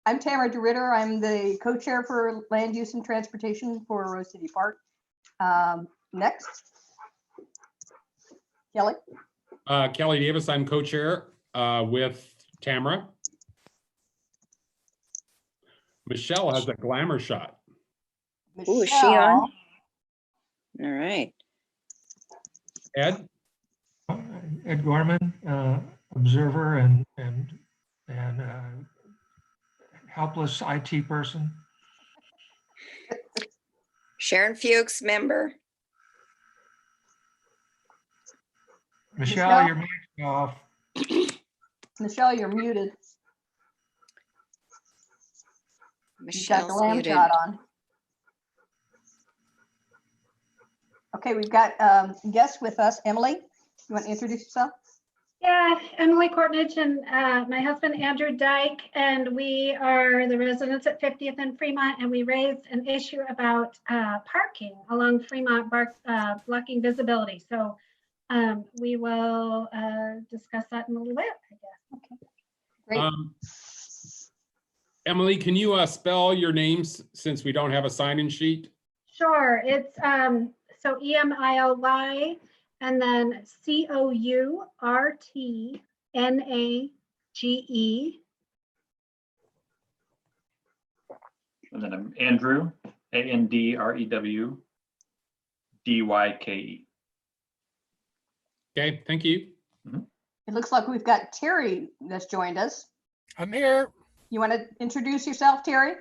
I'm Tamara DeRitter. I'm the co-chair for Land Use and Transportation for Rose City Park. Next. Kelly. Kelly Davis, I'm co-chair with Tamara. Michelle has a glamour shot. Ooh, is she on? All right. Ed? Ed Gorman, observer and helpless IT person. Sharon Fuchs, member. Michelle, your mic's off. Michelle, you're muted. You've got the Michelle's lamb muted. shot on. Okay, we've got guests with us. Emily, you want to introduce yourself? Yeah, Emily Courtnidge and my husband Andrew Dyke, and we are the residents at 50th and Fremont, and we raised an issue about parking along Fremont, blocking visibility. So we will discuss that in a little bit, I guess. Okay, great. Emily, can you spell your names since we don't have a sign-in sheet? Sure, it's so EMILY and then COURTNAGE. And then I'm Andrew, ANDREW DYKE. Okay, thank you. It looks like we've got Terry that's joined us. I'm here. You want to introduce yourself, Terry?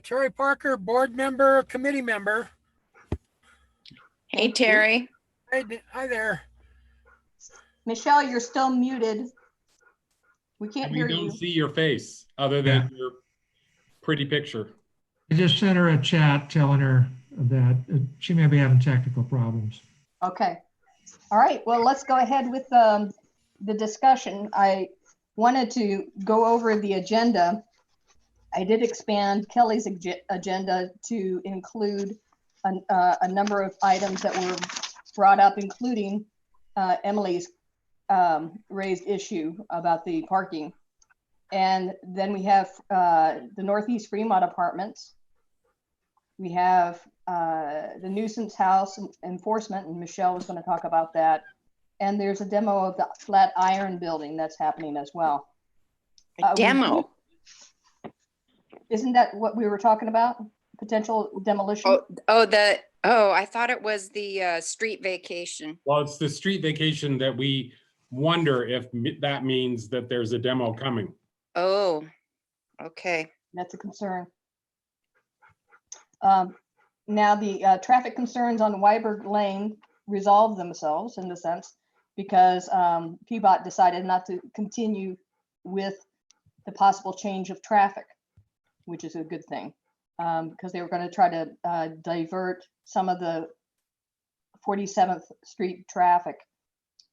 Terry Parker, board member, committee member. Hey, Terry. Hi there. Michelle, you're still muted. We can't We hear don't you. see your face other than your pretty picture. I just sent her a chat telling her that she may be having technical problems. Okay. All right. Well, let's go ahead with the discussion. I wanted to go over the agenda. I did expand Kelly's agenda to include a number of items that were brought up, including Emily's raised issue about the parking. And then we have the Northeast Fremont Apartments. We have the nuisance house enforcement, and Michelle was going to talk about that. And there's a demo of the Flatiron building that's happening as well. A demo? Isn't that what we were talking about? Potential demolition? I thought it was the street vacation. Well, it's the street vacation that we wonder if that means that there's a demo coming. Oh, okay. That's a concern. Now the traffic concerns on Weiberg Lane resolved themselves in the sense because PBOT decided not to continue with the possible change of traffic, which is a good thing, because they were going to try to divert some of the 47th Street traffic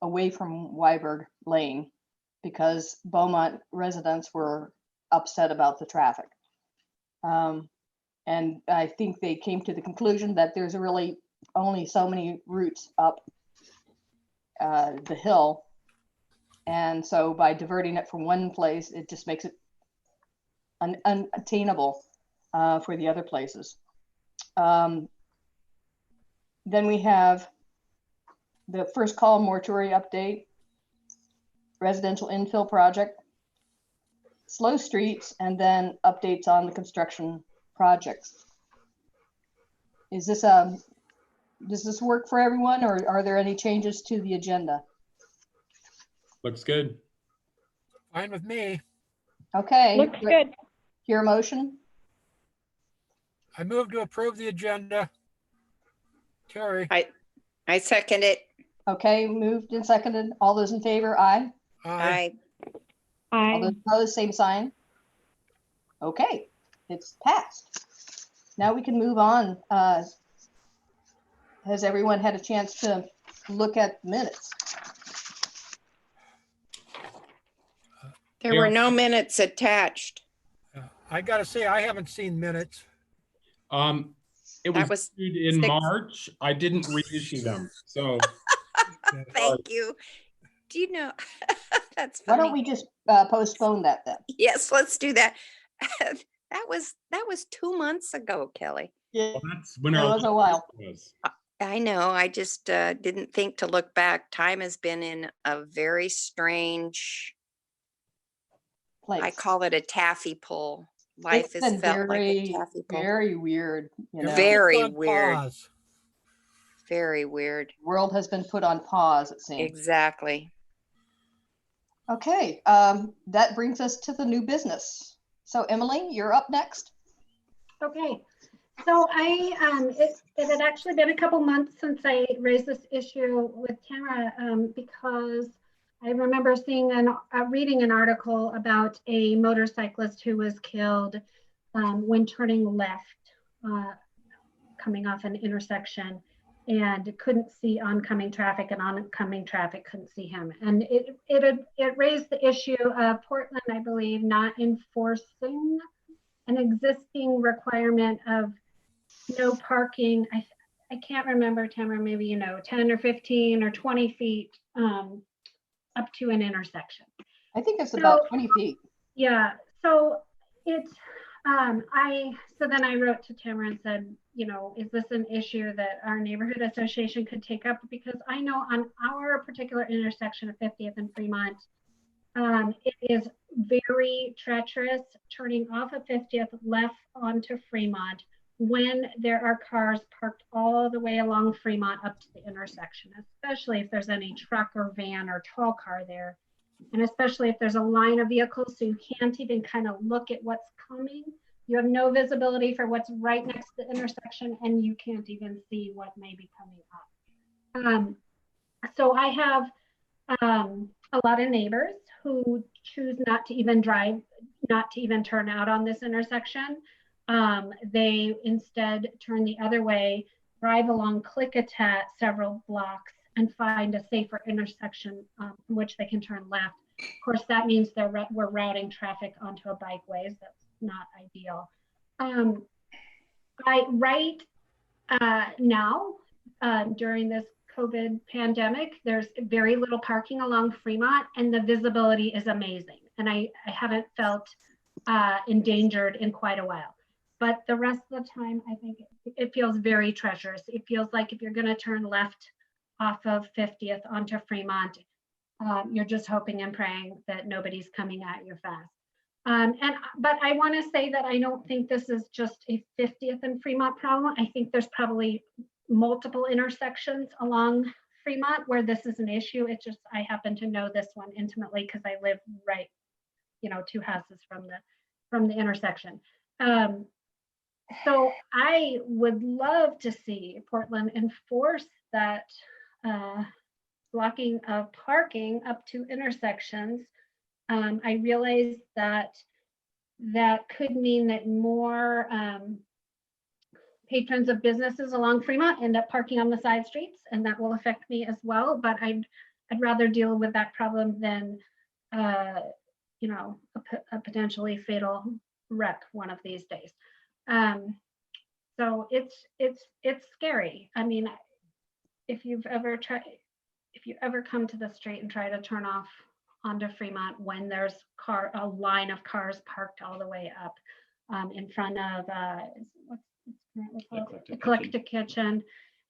away from Weiberg Lane because Beaumont residents were upset about the traffic. And I think they came to the conclusion that there's really only so many routes up the hill. And so by diverting it from one place, it just makes it unattainable for the other places. Then we have the first call mortuary update, residential infill project, slow streets, and then updates on the construction projects. Is this does this work for everyone, or are there any changes to the agenda? Looks good. Fine with me. Okay. Looks good. Hear a motion? I move to approve the agenda. Terry. I second it. Okay, moved and seconded. All those in favor, aye. Aye. All Aye. those opposed, same sign. Okay, it's passed. Now we can move on. Has everyone had a chance to look at minutes? There were no minutes attached. I gotta say, I haven't seen minutes. It That was was issued in 6. March. I didn't reissue them. So Thank you. Do you know? That's Why funny. don't we just postpone that then? Yes, let's do that. That was 2 months ago, Kelly. Yeah, Well, that's when it our was a while. was. I know. I just didn't think to look back. Time has been in a very strange, I Place. call it a taffy pull. Life It's has been felt like a very, taffy pull. very weird, you know. Everything's Very on weird. pause. Very weird. World has been put on pause, it seems. Exactly. Okay, that brings us to the new business. So Emily, you're up next. Okay, so it had actually been a couple months since I raised this issue with Tamara because I remember reading an article about a motorcyclist who was killed when turning left, coming off an intersection, and couldn't see oncoming traffic, and oncoming traffic couldn't see him. And it raised the issue of Portland, I believe, not enforcing an existing requirement of no parking. I can't remember, Tamara, maybe 10 or 15 or 20 feet up to an intersection. I think it's about 20 feet. Yeah, so it's so then I wrote to Tamara and said, is this an issue that our neighborhood association could take up? Because I know on our particular intersection of 50th and Fremont, it is very treacherous turning off of 50th left onto Fremont when there are cars parked all the way along Fremont up to the intersection, especially if there's any truck or van or tall car there. And especially if there's a line of vehicles, so you can't even kind of look at what's coming. You have no visibility for what's right next to the intersection, and you can't even see what may be coming up. So I have a lot of neighbors who choose not to even drive, not to even turn out on this intersection. They instead turn the other way, drive along Klickitat several blocks, and find a safer intersection from which they can turn left. Of course, that means we're routing traffic onto a bikeways. That's not ideal. Right now, during this COVID pandemic, there's very little parking along Fremont, and the visibility is amazing. And I haven't felt endangered in quite a while. But the rest of the time, I think it feels very treacherous. It feels like if you're going to turn left off of 50th onto Fremont, you're just hoping and praying that nobody's coming at you fast. But I want to say that I don't think this is just a 50th and Fremont problem. I think there's probably multiple intersections along Fremont where this is an issue. It's just I happen to know this one intimately because I live right, 2 houses from the intersection. So I would love to see Portland enforce that blocking of parking up to intersections. I realize that could mean that more patrons of businesses along Fremont end up parking on the side streets, and that will affect me as well. But I'd rather deal with that problem than a potentially fatal wreck one of these days. So it's scary. I mean, if you ever come to the street and try to turn off onto Fremont when there's a line of cars parked all the way up in front of what's currently called Eclectic Kitchen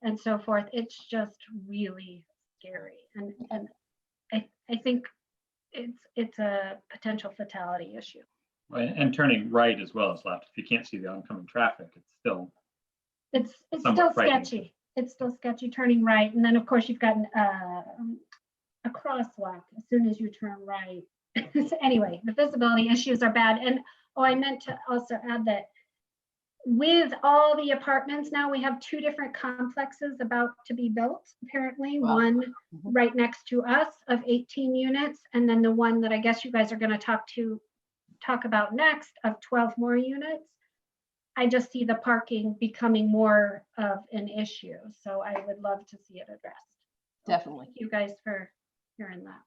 and so forth, it's just really scary. And I think it's a potential fatality issue. And turning right as well as left. If you can't see the oncoming traffic, it's still still sketchy. It's still sketchy turning right, and then of course you've got a crosswalk as soon as you turn right. So anyway, the visibility issues are bad. And I meant to also add that with all the apartments now, we have 2 different complexes about to be built. Apparently, wow. One right next to us of 18 units, and then the one that I guess you guys are going to talk about next of 12 more units. I just see the parking becoming more of an issue. So I would love to see it addressed. Definitely. Thank you guys for hearing that.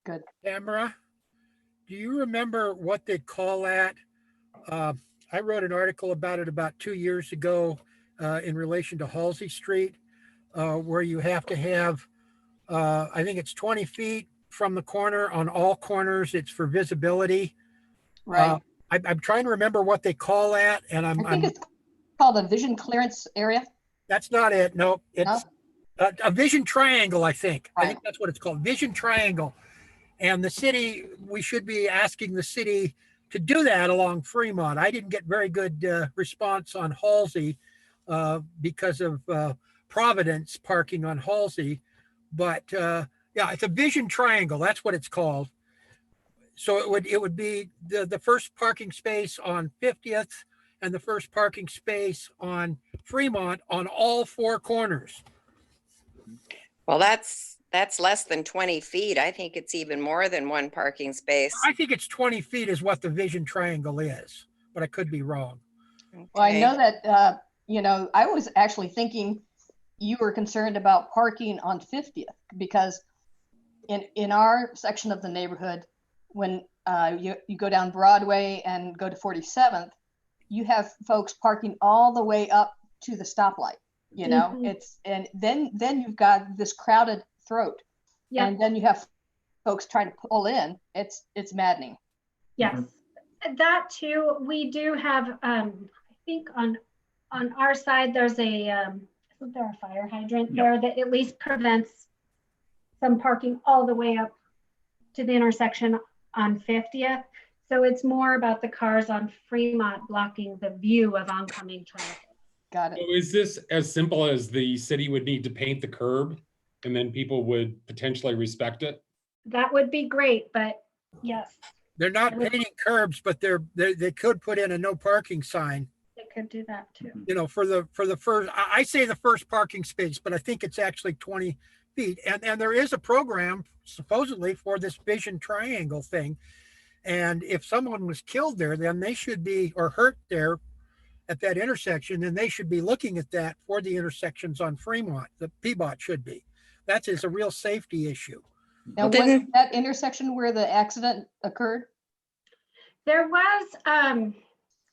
Good. Tamara, do you remember what they call that? I wrote an article about it about 2 years ago in relation to Halsey Street, where you have to have, I think it's 20 feet from the corner on all corners. It's for visibility. Right. I'm trying to remember what they call that, and I think it's called a vision clearance area. that's not it. No, it's No? a vision triangle, I think. I Right. think that's what it's called, vision triangle. And the city, we should be asking the city to do that along Fremont. I didn't get very good response on Halsey because of Providence parking on Halsey. But yeah, it's a vision triangle. That's what it's called. So it would be the first parking space on 50th and the first parking space on Fremont on all four corners. Well, that's less than 20 feet. I think it's even more than one parking space. I think it's 20 feet is what the vision triangle is, but I could be wrong. Well, I Okay. know that, you know, I was actually thinking you were concerned about parking on 50th because in our section of the neighborhood, when you go down Broadway and go to 47th, you have folks parking all the way up to the stoplight. You know, it's, and then you've got this crowded throat, Yeah. and then you have folks trying to pull in. It's maddening. Yes, that too. We do have, I think on our side, there's a, isn't there a fire hydrant there that at least prevents some parking all the way up to the intersection on 50th. So it's more about the cars on Fremont blocking the view of oncoming traffic. Got it. So is this as simple as the city would need to paint the curb and then people would potentially respect it? That would be great, but yes, They're not painting curbs, but they could put in a no parking sign, they could do that too. you know, for the first, I say the first parking space, but I think it's actually 20 feet. And there is a program supposedly for this vision triangle thing. And if someone was killed there, then they should be, or hurt there at that intersection, then they should be looking at that for the intersections on Fremont. The PBOT should be. That is a real safety issue. Now, was that intersection where the accident occurred? There was,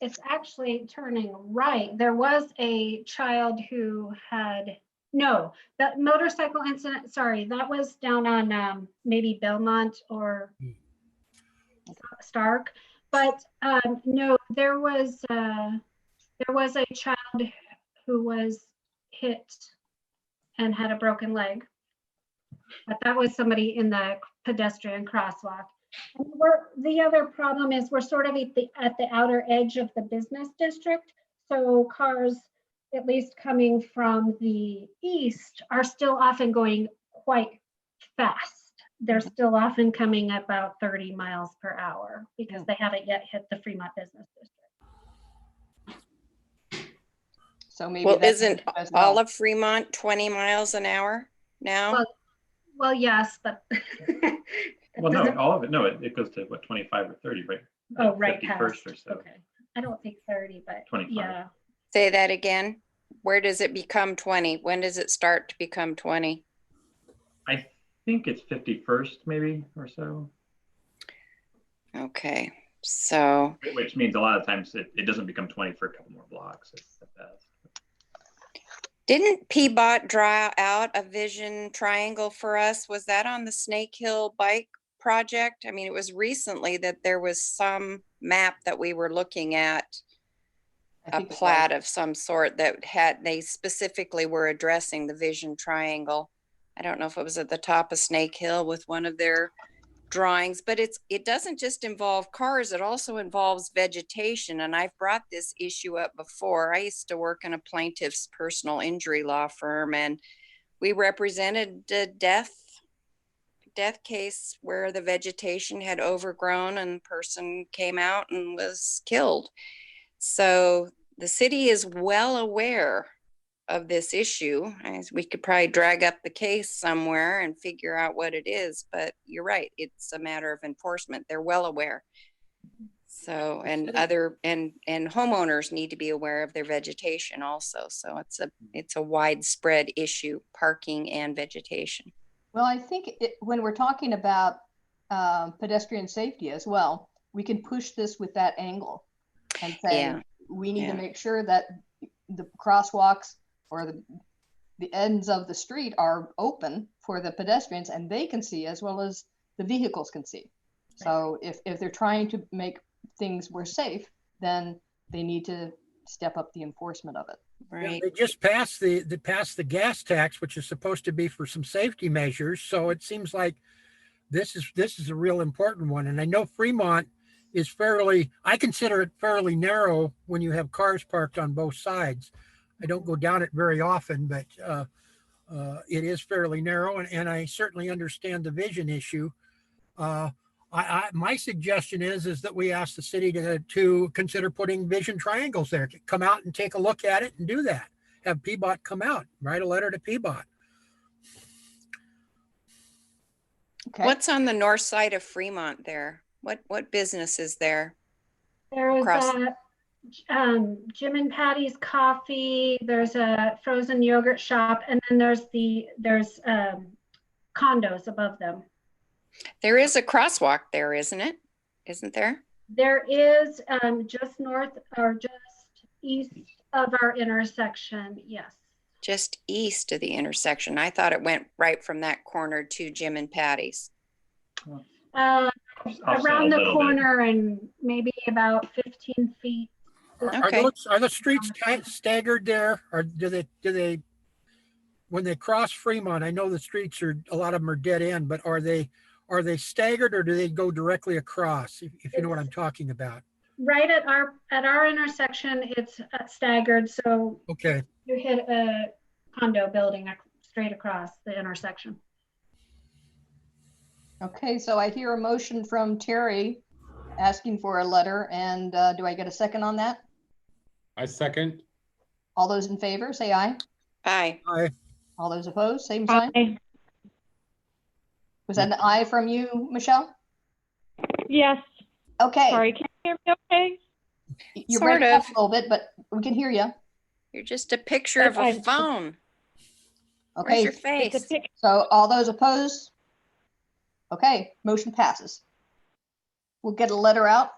it's actually turning right. There was a child who had, no, that motorcycle incident, sorry, that was down on maybe Belmont or Stark. But no, there was a child who was hit and had a broken leg. But that was somebody in the pedestrian crosswalk. And the other problem is we're sort of at the outer edge of the business district. So cars, at least coming from the east, are still often going quite fast. They're still often coming about 30 miles per hour because they haven't yet hit the Fremont business district. So maybe Well, that's isn't as well. all of Fremont 20 miles an hour now? Well, yes, but Well, no, all of it, no, it goes to what, 25 or 30, right? oh, right 51st past. or so. Okay, I don't think 30, but 25. yeah. Say that again. Where does it become 20? When does it start to become 20? I think it's 51st maybe or so, Okay, so which means a lot of times it doesn't become 20 for a couple more blocks at best. didn't PBOT draw out a vision triangle for us? Was that on the Snake Hill bike project? I mean, it was recently that there was some map that we were looking at, I a think it was. plat of some sort that they specifically were addressing the vision triangle. I don't know if it was at the top of Snake Hill with one of their drawings, but it doesn't just involve cars, it also involves vegetation. And I've brought this issue up before. I used to work in a plaintiff's personal injury law firm, and we represented a death case where the vegetation had overgrown and the person came out and was killed. So the city is well aware of this issue. We could probably drag up the case somewhere and figure out what it is, but you're right, it's a matter of enforcement. They're well aware. So, and homeowners need to be aware of their vegetation also. So it's a widespread issue, parking and vegetation. Well, I think when we're talking about pedestrian safety as well, we can push this with that angle and say, we need to make sure that the crosswalks or the ends of the street are open for the pedestrians and they can see as well as the vehicles can see. So if they're trying to make things were safe, then they need to step up the enforcement of it. Yeah, Right. they just passed the gas tax, which is supposed to be for some safety measures. So it seems like this is a real important one. And I know Fremont is I consider it fairly narrow when you have cars parked on both sides. I don't go down it very often, but it is fairly narrow, and I certainly understand the vision issue. My suggestion is that we ask the city to consider putting vision triangles there. Come out and take a look at it and do that. Have PBOT come out, write a letter to PBOT. Okay. What's on the north side of Fremont there? What business is there? There is Across- Jim and Patty's Coffee. There's a frozen yogurt shop, and then there's condos above them. There is a crosswalk there, isn't it? Isn't there? There is just north or just east of our intersection. Yes. Just east of the intersection. I thought it went right from that corner to Jim and Patty's. Around the little bit. corner and maybe about 15 feet. Okay. Are the streets staggered there, or do they when they cross Fremont? I know the streets a lot of them are dead end, but are they staggered, or do they go directly across? If you know what I'm talking about. Right at our intersection, it's staggered, so Okay. you hit a condo building straight across the intersection. Okay, so I hear a motion from Terry asking for a letter, and do I get a second on that? I second. All those in favor, say aye. Aye. All those opposed, same sign. Aye. Was that an aye from you, Michelle? Yes. Okay. Sorry, can you hear me okay? You're Sort breaking up of. a little bit, but we can hear you. You're just a picture of a I'm- phone. Where's Okay, your It's face? a pic- so all those opposed? Okay, motion passes. We'll get a letter out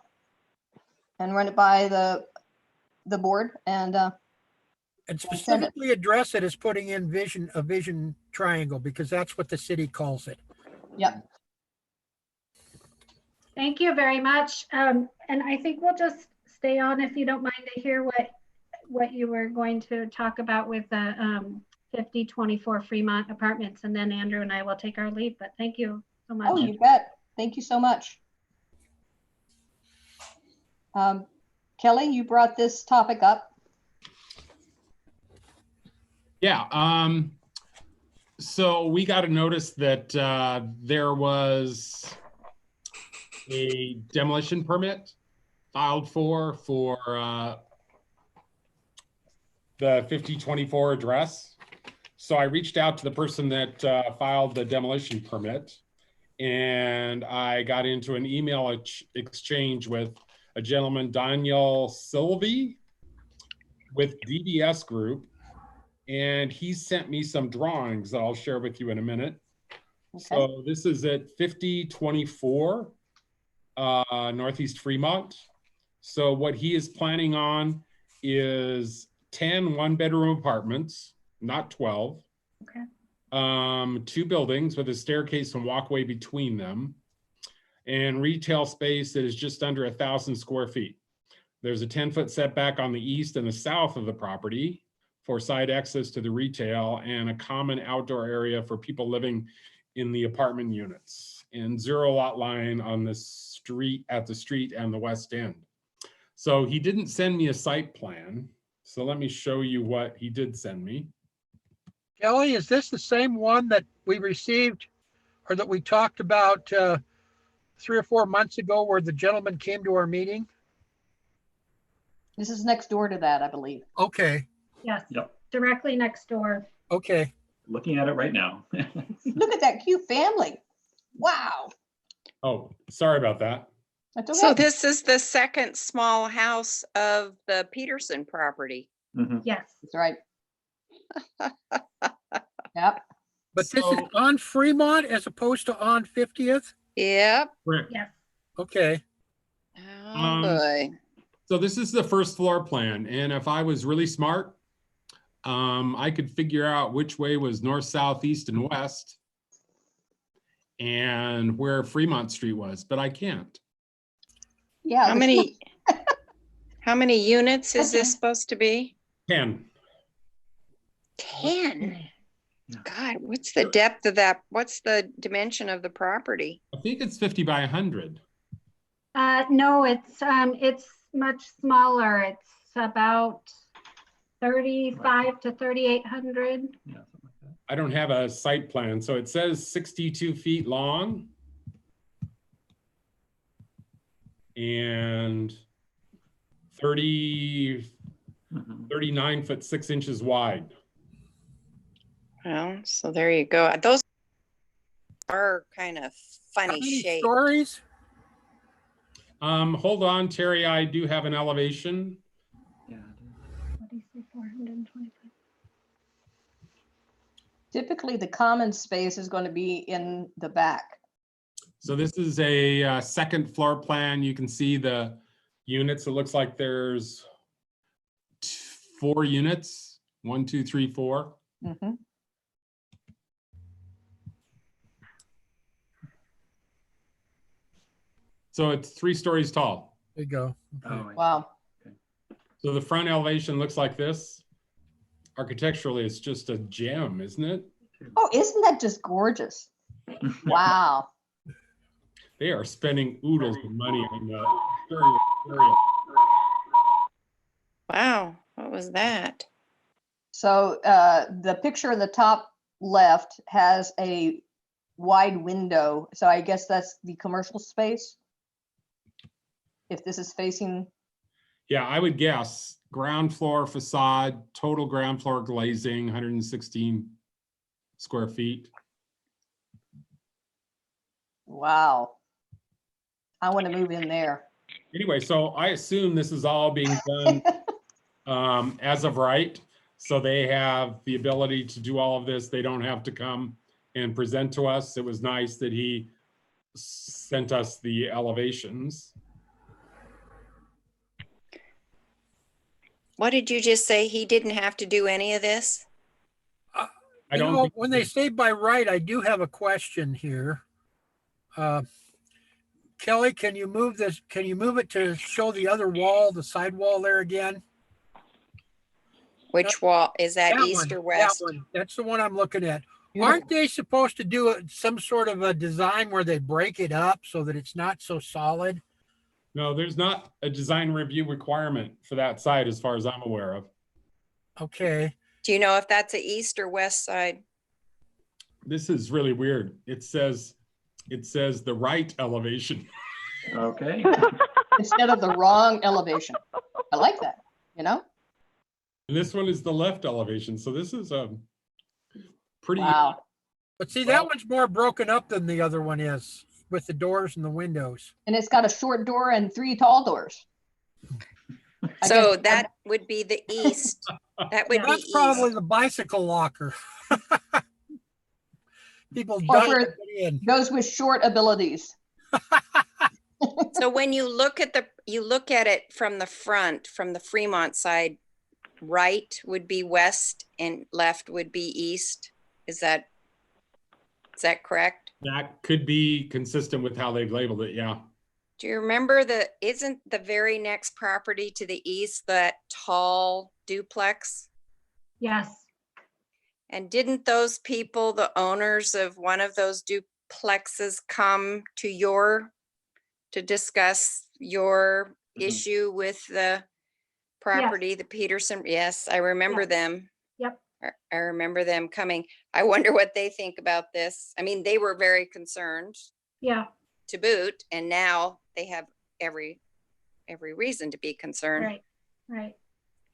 and run it by the board, and And specifically address it as putting in a vision triangle, because that's what the city calls it. yep. Thank you very much. And I think we'll just stay on, if you don't mind, to hear what you were going to talk about with the 5024 Fremont Apartments, and then Andrew and I will take our leave, but thank you so much. Oh, you bet. Thank you so much. Kelly, you brought this topic up. Yeah. So we got a notice that there was a demolition permit filed for the 5024 address. So I reached out to the person that filed the demolition permit, and I got into an email exchange with a gentleman, Daniel Silvey, with DBS Group. And he sent me some drawings that I'll share with you in a minute. Okay. So this is at 5024 Northeast Fremont. So what he is planning on is 10 one-bedroom apartments, not 12. Okay. 2 buildings with a staircase and walkway between them, and retail space that is just under 1,000 square feet. There's a 10-foot setback on the east and the south of the property for side access to the retail, and a common outdoor area for people living in the apartment units, and 0 lot line on the street, at the street and the west end. So he didn't send me a site plan. So let me show you what he did send me. Kelly, is this the same one that we received, or that we talked about 3 or 4 months ago, where the gentleman came to our meeting? This is next door to that, I believe. Okay. Yes. Yep. Directly next door. Okay. Looking at it right now. Look at that cute family. Wow. Oh, sorry about that. That's okay. So this is the second small house of the Peterson property. Mhm. Yes. That's right. Yep. But this is So- on Fremont as opposed to on 50th? Yep. Correct. Yes. Okay. Oh, boy. So this is the first floor plan, and if I was really smart, I could figure out which way was north, south, east, and west, and where Fremont Street was, but I can't. Yeah. How many, how many units is Okay. this supposed to be? 10. 10. Yeah. God, what's the depth of that? What's the dimension of the property? I think it's 50 by 100. No, it's much smaller. It's about 35 to 3,800. Yeah, something like that. I don't have a site plan, so it says 62 feet long and 39 foot 6 inches wide. Well, so there you go. Those are kind of How funny many shape. stories? Hold on, Terry, I do have an elevation. Yeah. What do you say, 425? Typically, the common space is going to be in the back. So this is a second floor plan. You can see the units. It looks like there's 4 units. 1, 2, 3, 4. Mhm. So it's 3 stories tall. There you go. Okay. Oh, I see. Wow. So the front elevation looks like this. Architecturally, it's just a gem, isn't it? Oh, isn't that just gorgeous? Wow. They are spending oodles of money on the exterior area. Wow, what was that? So the picture in the top left has a wide window. So I guess that's the commercial space. If this is facing, Yeah, I would guess ground floor facade, total ground floor glazing, 116 square feet. wow. I want to move in there. Anyway, so I assume this is all being done as of right. So they have the ability to do all of this. They don't have to come and present to us. It was nice that he sent us the elevations. What did you just say? He didn't have to do any of this? I You don't know, think when they say by right, I do have a question here. Kelly, can you move this? Can you move it to show the other wall, the side wall there again? Which wall? Is that east one, or west? That one. That's the one I'm looking at. Beautiful. Aren't they supposed to do some sort of a design where they break it up so that it's not so solid? No, there's not a design review requirement for that side as far as I'm aware of. Okay. Do you know if that's the east or west side? This is really weird. It says the right elevation. Okay. Instead of the wrong elevation. I like that, you know? And this one is the left elevation. So this is a pretty, Wow. But see, Well- that one's more broken up than the other one is with the doors and the windows. And it's got a short door and 3 tall doors. I So guess- that would be the east. That would be That's probably east. the bicycle locker. People Or duck for to get in. those with short abilities. So when you look at it from the front, from the Fremont side, right would be west and left would be east. Is that correct? that could be consistent with how they've labeled it. Yeah. Do you remember isn't the very next property to the east that tall duplex? Yes. And didn't those people, the owners of one of those duplexes, come to discuss your Mhm. issue with the property, the Peterson? Yes, I remember Yes. them. Yep. I remember them coming. I wonder what they think about this. I mean, they were very concerned Yeah. to boot, and now they have every reason to be concerned. Right. Right.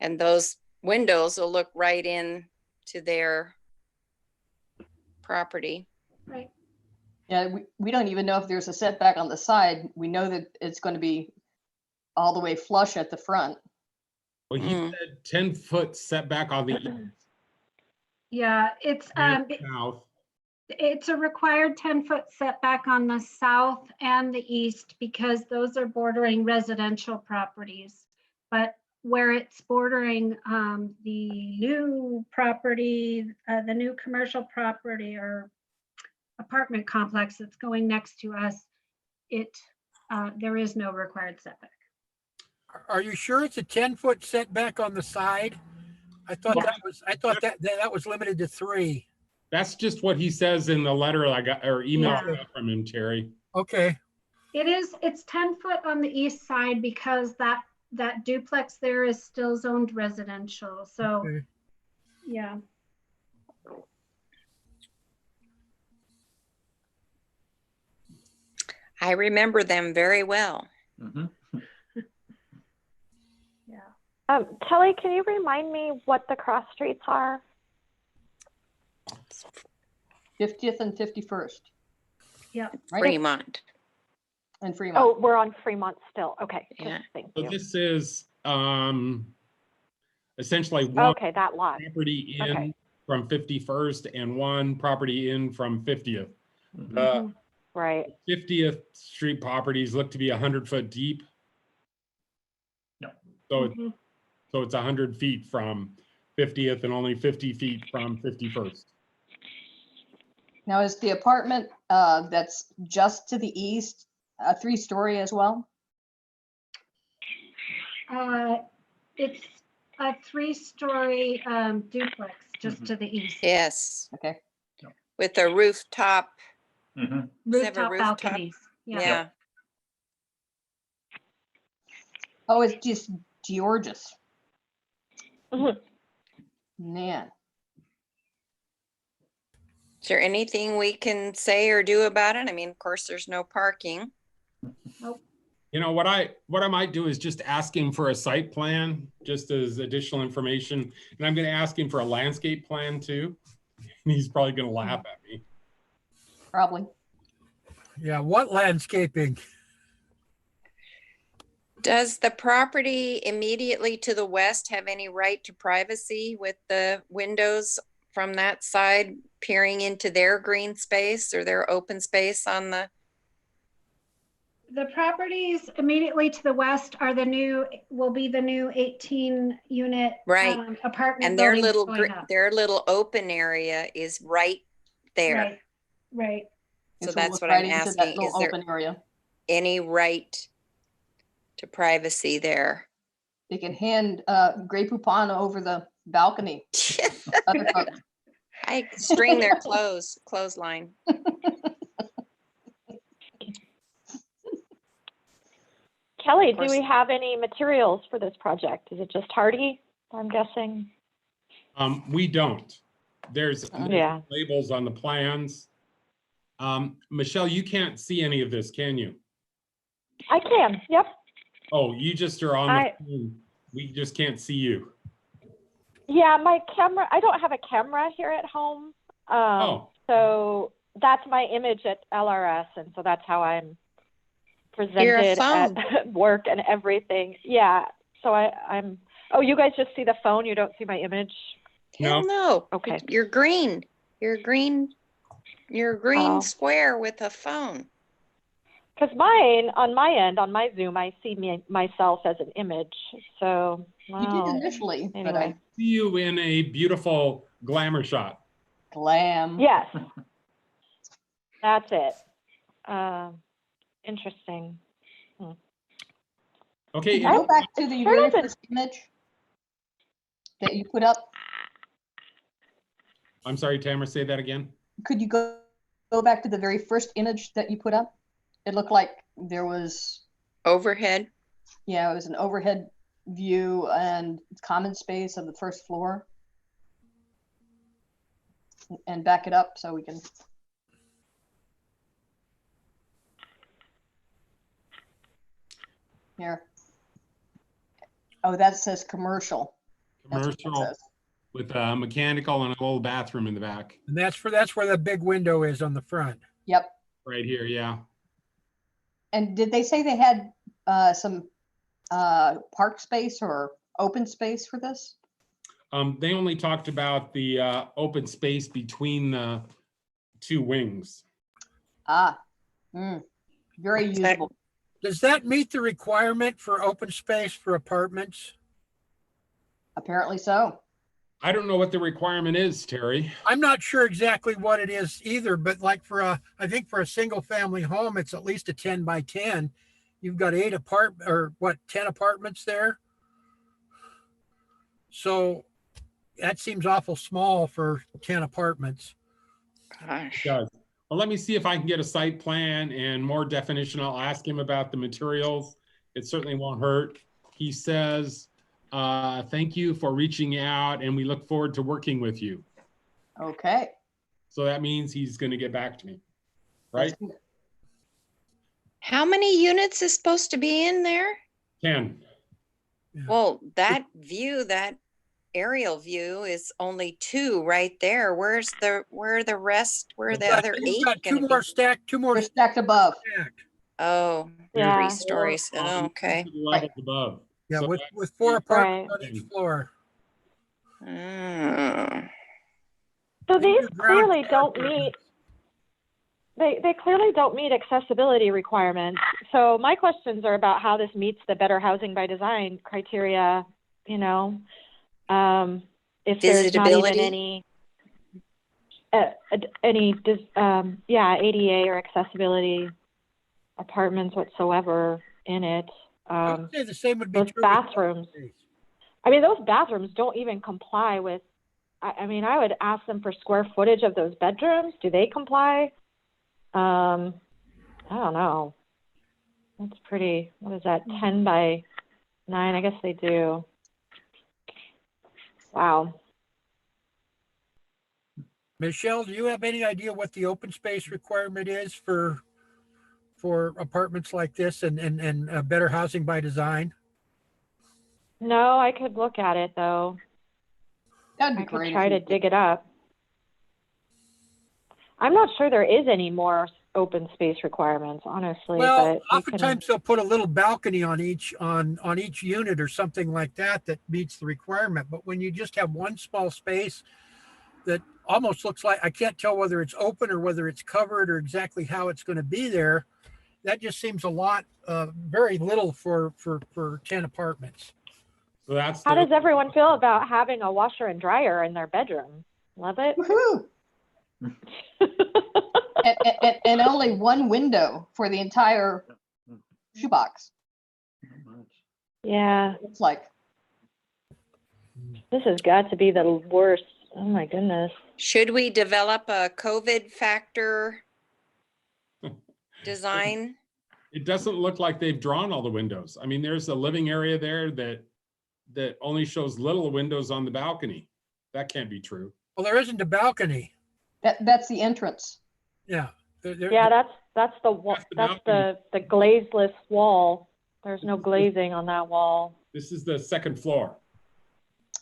And those windows will look right in to their property. Right. Yeah, we don't even know if there's a setback on the side. We know that it's going to be all the way flush at the front. Well, he Mm. said 10-foot setback on the east Yeah. It's and south. it's a required 10-foot setback on the south and the east because those are bordering residential properties. But where it's bordering the new property, the new commercial property or apartment complex that's going next to us, it there is no required setback. Are you sure it's a 10-foot setback on the side? I thought Yeah. that was limited to 3. That's just what he says in the letter I got, or email I Yeah. got from him, Terry. Okay. It's 10 foot on the east side because that duplex there is still zoned residential. So, Okay. yeah. I remember them very well. Mhm. Yeah. Kelly, can you remind me what the cross streets are? 50th and 51st. Yep. Right? Fremont. And Fremont. Oh, we're on Fremont still. Okay. Good. Yeah. Thank So you. this is essentially one Okay, that lot. property in Okay. from 51st and one property in from 50th. Mhm. The Right. 50th Street properties look to be 100-foot deep. Yep. So, Mhm. so it's 100 feet from 50th and only 50 feet from 51st. Now, is the apartment that's just to the east a 3-story as well? It's a 3-story duplex just Mhm. to the east. Yes, Okay. with a rooftop. Mhm. Does it have a Rooftop rooftop? balconies. Yeah. Yeah. Oh, it's just George's. Mhm. Man. Is there anything we can say or do about it? I mean, of course, there's no parking. You know, what I might do is just ask him for a site plan, just as additional information. And I'm going to ask him for a landscape plan too. And he's probably going to laugh at me. Probably. Yeah. What landscaping? Does the property immediately to the west have any right to privacy with the windows from that side peering into their green space or their open space on the? The properties immediately to the west are will be the new 18 unit Right. apartment And their buildings little, going up. their little open area is right there. Right, right. So It will that's look what right I'm into asking. that little Is there open area. any right to privacy there? They can hand Grey Poupon over the balcony. Other folks. I string their clothesline. Kelly, Of do we course. have any materials for this project? Is it just hardy, I'm guessing? We don't. There's Yeah. labels on the plans. Michelle, you can't see any of this, can you? I can. Yep. Oh, you just are on the phone. We just can't see you. Yeah, my camera, I don't have a camera here at home. Oh. So that's my image at LRS. And so that's how I'm You're a presented phone. at work and everything. Yeah. So I'm, oh, you guys just see the phone. You don't see my image. Hell no. Okay. You're green. You're a green Oh. square with a phone. Because mine, on my end, on my Zoom, I see myself as an image. So, You wow. did initially, but Anyway. See you in a beautiful glamour shot. glam. Yes. That's it. Interesting. Okay. Can you go back to the Sure very doesn't- first image that you put up? I'm sorry, Tamara, say that again. Could you go back to the very first image that you put up? It looked like there was, Overhead. yeah, it was an overhead view and common space of the first floor. And back it up so we can. Here. Oh, that says commercial. That's what that Commercial says. with a mechanical and a little bathroom in the back. And that's where the big window is on the front. Yep. Right here, yeah. And did they say they had some park space or open space for this? They only talked about the open space between the two wings. Ah, very Is that- usable. Does that meet the requirement for open space for apartments? Apparently so. I don't know what the requirement is, Terry. I'm not sure exactly what it is either, but like I think for a single family home, it's at least a 10 by 10. you've got 10 apartments there. So that seems awful small for 10 apartments. Gosh. It does. Well, let me see if I can get a site plan and more definition. I'll ask him about the materials. It certainly won't hurt. He says, thank you for reaching out and we look forward to working with you. Okay. So that means he's going to get back to me, right? That's good. How many units is supposed to be in there? 10. Well, that view, that aerial view is only 2 right there. Where are the rest? Where are the other 8 You've got gonna two more be? stacked, two more They're stacked above. stacked. Oh, Yeah. 3 stories. Oh, okay. Levels above. Yeah, So with that's 4 the- apartments Right. on each floor. Mm. So They these do ground clearly floor don't meet, they clearly don't meet accessibility requirements. So my questions are about how this meets the better housing by design criteria, you know? If there's not even Visitability? ADA or accessibility apartments whatsoever in it. I would say the same would be Those true. with bathrooms. space. I mean, those bathrooms don't even comply with, I mean, I would ask them for square footage of those bedrooms. Do they comply? I don't know. That's pretty, what is that, 10 by 9? I guess they do. Wow. Michelle, do you have any idea what the open space requirement is for apartments like this and better housing by design? No, I could look at it though. That'd be I could great. try if to you could. dig it up. I'm not sure there is any more open space requirements, honestly. Well, but we can- oftentimes they'll put a little balcony on each unit or something like that meets the requirement. But when you just have one small space that almost looks like, I can't tell whether it's open or whether it's covered or exactly how it's going to be there, that just seems a lot, very little for 10 apartments. So that's How the- does everyone feel about having a washer and dryer in their bedroom? Love it. Woohoo! And only one window for the entire shoebox. Yeah, It's like, this has got to be the worst. Oh my goodness. Should we develop a COVID factor design? It doesn't look like they've drawn all the windows. I mean, there's a living area there that only shows little windows on the balcony. That can't be true. Well, there isn't a balcony. that's the entrance. Yeah. Yeah, that's the wall. That's the That's the glazeless wall. There's no glazing on that wall. This is the second floor.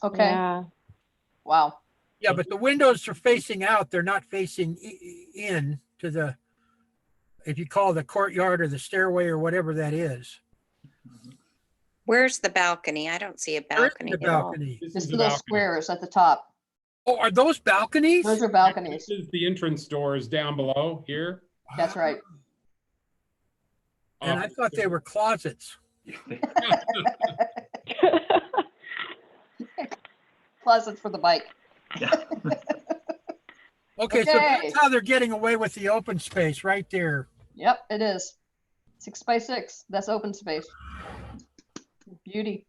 Okay. Yeah. Wow. Yeah, but the windows are facing out. They're not facing in to the, if you call it the courtyard or the stairway or whatever that is. Where's the balcony? I don't see a There isn't balcony a at all. balcony. This Just is the the little balcony. squares at the top. Oh, are those balconies? Those are balconies. This is the entrance doors down below here. That's right. And I thought they were closets. Closets for the bike. Okay, so Okay. that's how they're getting away with the open space right there. Yep, it is. 6 by 6. That's open space. Beauty.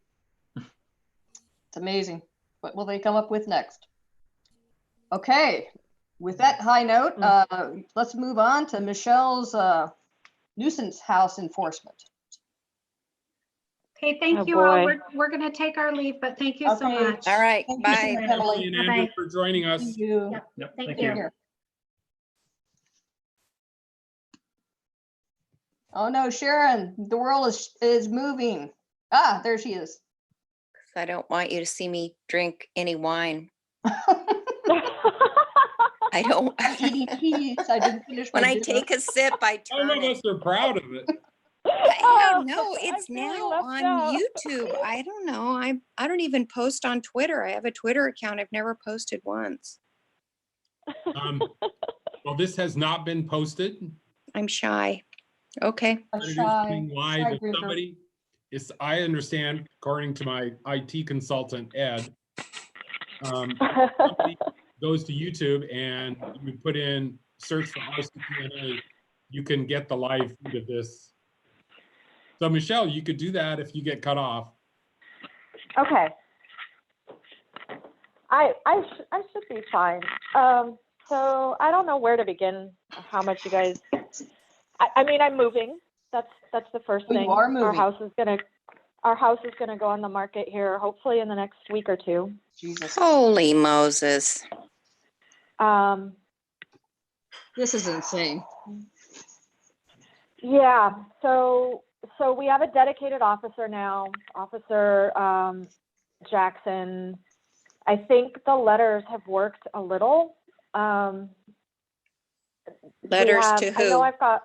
It's amazing. What will they come up with next? Okay, with that high note, let's move on to Michelle's nuisance house enforcement. Okay, thank Oh, you all. boy. We're going to take our leave, but thank you so Okay. much. All right, Thank you, bye. Emily. Emily and Andrew Bye-bye. for joining us. Thank you. Yep. Yep, Thank thank you. you. Here. Oh no, Sharon, the world is moving. Ah, there she is. I don't want you to see me drink any wine. I don't. Eating cheese. I didn't finish my When I dinner. take a sip, I Some turn of it. us are proud of it. I don't know. I'm It's feeling now left on out. YouTube. I don't know. I don't even post on Twitter. I have a Twitter account. I've never posted once. Well, this has not been posted. I'm shy. Okay. A But it is shy, coming live. shy If grouper. somebody is, I understand, according to my IT consultant, Ed, somebody goes to YouTube and you put in search for RCPNA, you can get the live feed of this So Michelle, you could do that if you get cut off. Okay. I should be fine. So I don't know where to begin, how much you guys, I mean, I'm moving. That's the first Oh, you thing. are moving. Our house is gonna go on the market here, hopefully in the next week or two. Jesus, Holy Moses. this is insane. Yeah, so we have a dedicated officer now, Officer Jackson. I think the letters have worked a little. Letters to I know who? I've got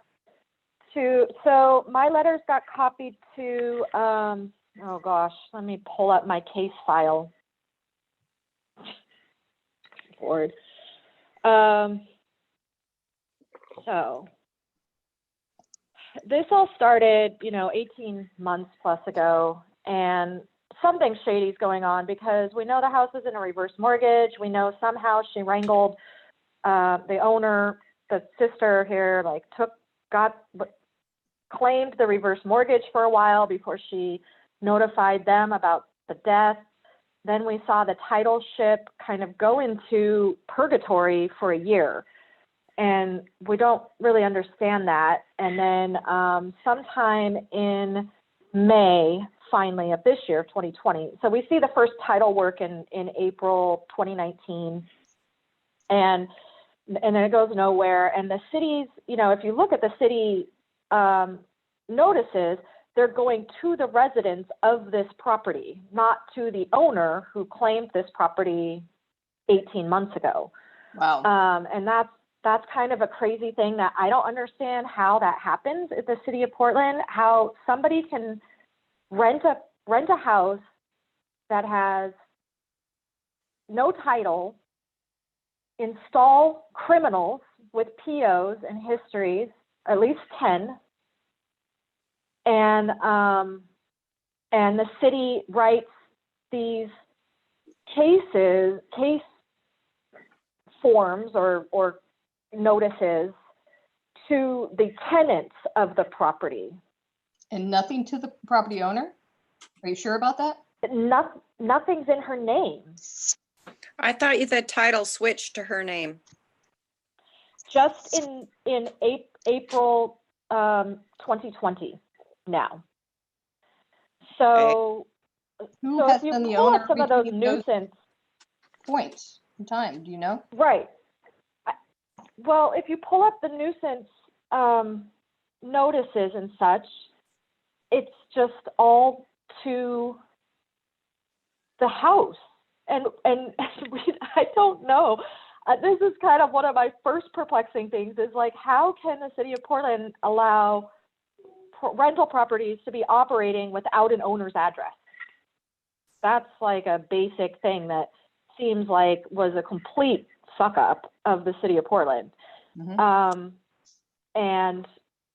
so my letters got copied to, oh gosh, let me pull up my case file. Lord. So this all started, 18 months plus ago, and something shady's going on because we know the house is in a reverse mortgage. We know somehow she wrangled the owner, the sister here, claimed the reverse mortgage for a while before she notified them about the death. Then we saw the title ship kind of go into purgatory for a year. And we don't really understand that. And then sometime in May, finally, of this year, of 2020. So we see the first title work in April 2019. And then it goes nowhere. And the cities, if you look at the city notices, they're going to the residents of this property, not to the owner who claimed this property 18 months ago. Wow. And that's kind of a crazy thing that I don't understand how that happens at the city of Portland, how somebody can rent a house that has no title, install criminals with POs and histories, at least 10, and the city writes these case forms or notices to the tenants of the property. And nothing to the property owner? Are you sure about that? Nothing's in her name. I thought the title switched to her name. Just in April 2020 now. So, Who so has if you been the pull owner up some of those between those nuisance points in time? Do you know? right. Well, if you pull up the nuisance notices and such, it's just all to the house. And I don't know. This is kind of one of my first perplexing things is like, how can the city of Portland allow rental properties to be operating without an owner's address? That's like a basic thing that seems like was a complete fuck up of the city of Portland. Mm-hmm. And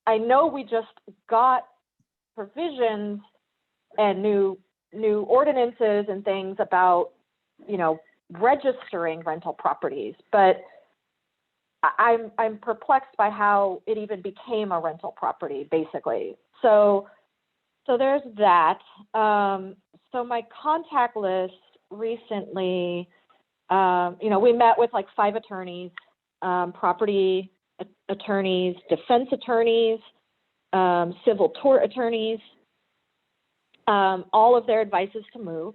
I know we just got provisions and new ordinances and things about, registering rental properties, but I'm perplexed by how it even became a rental property, basically. So there's that. So my contact list recently, we met with like 5 attorneys, property attorneys, defense attorneys, civil tort attorneys. All of their advice is to move.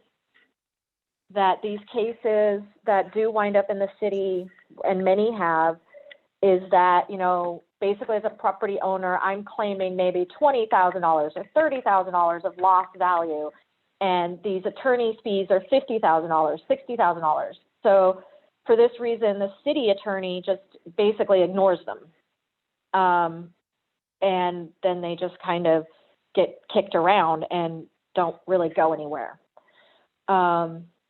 That these cases that do wind up in the city, and many have, is that, basically as a property owner, I'm claiming maybe $20,000 or $30,000 of lost value. And these attorney's fees are $50,000, $60,000. So for this reason, the city attorney just basically ignores them. And then they just kind of get kicked around and don't really go anywhere.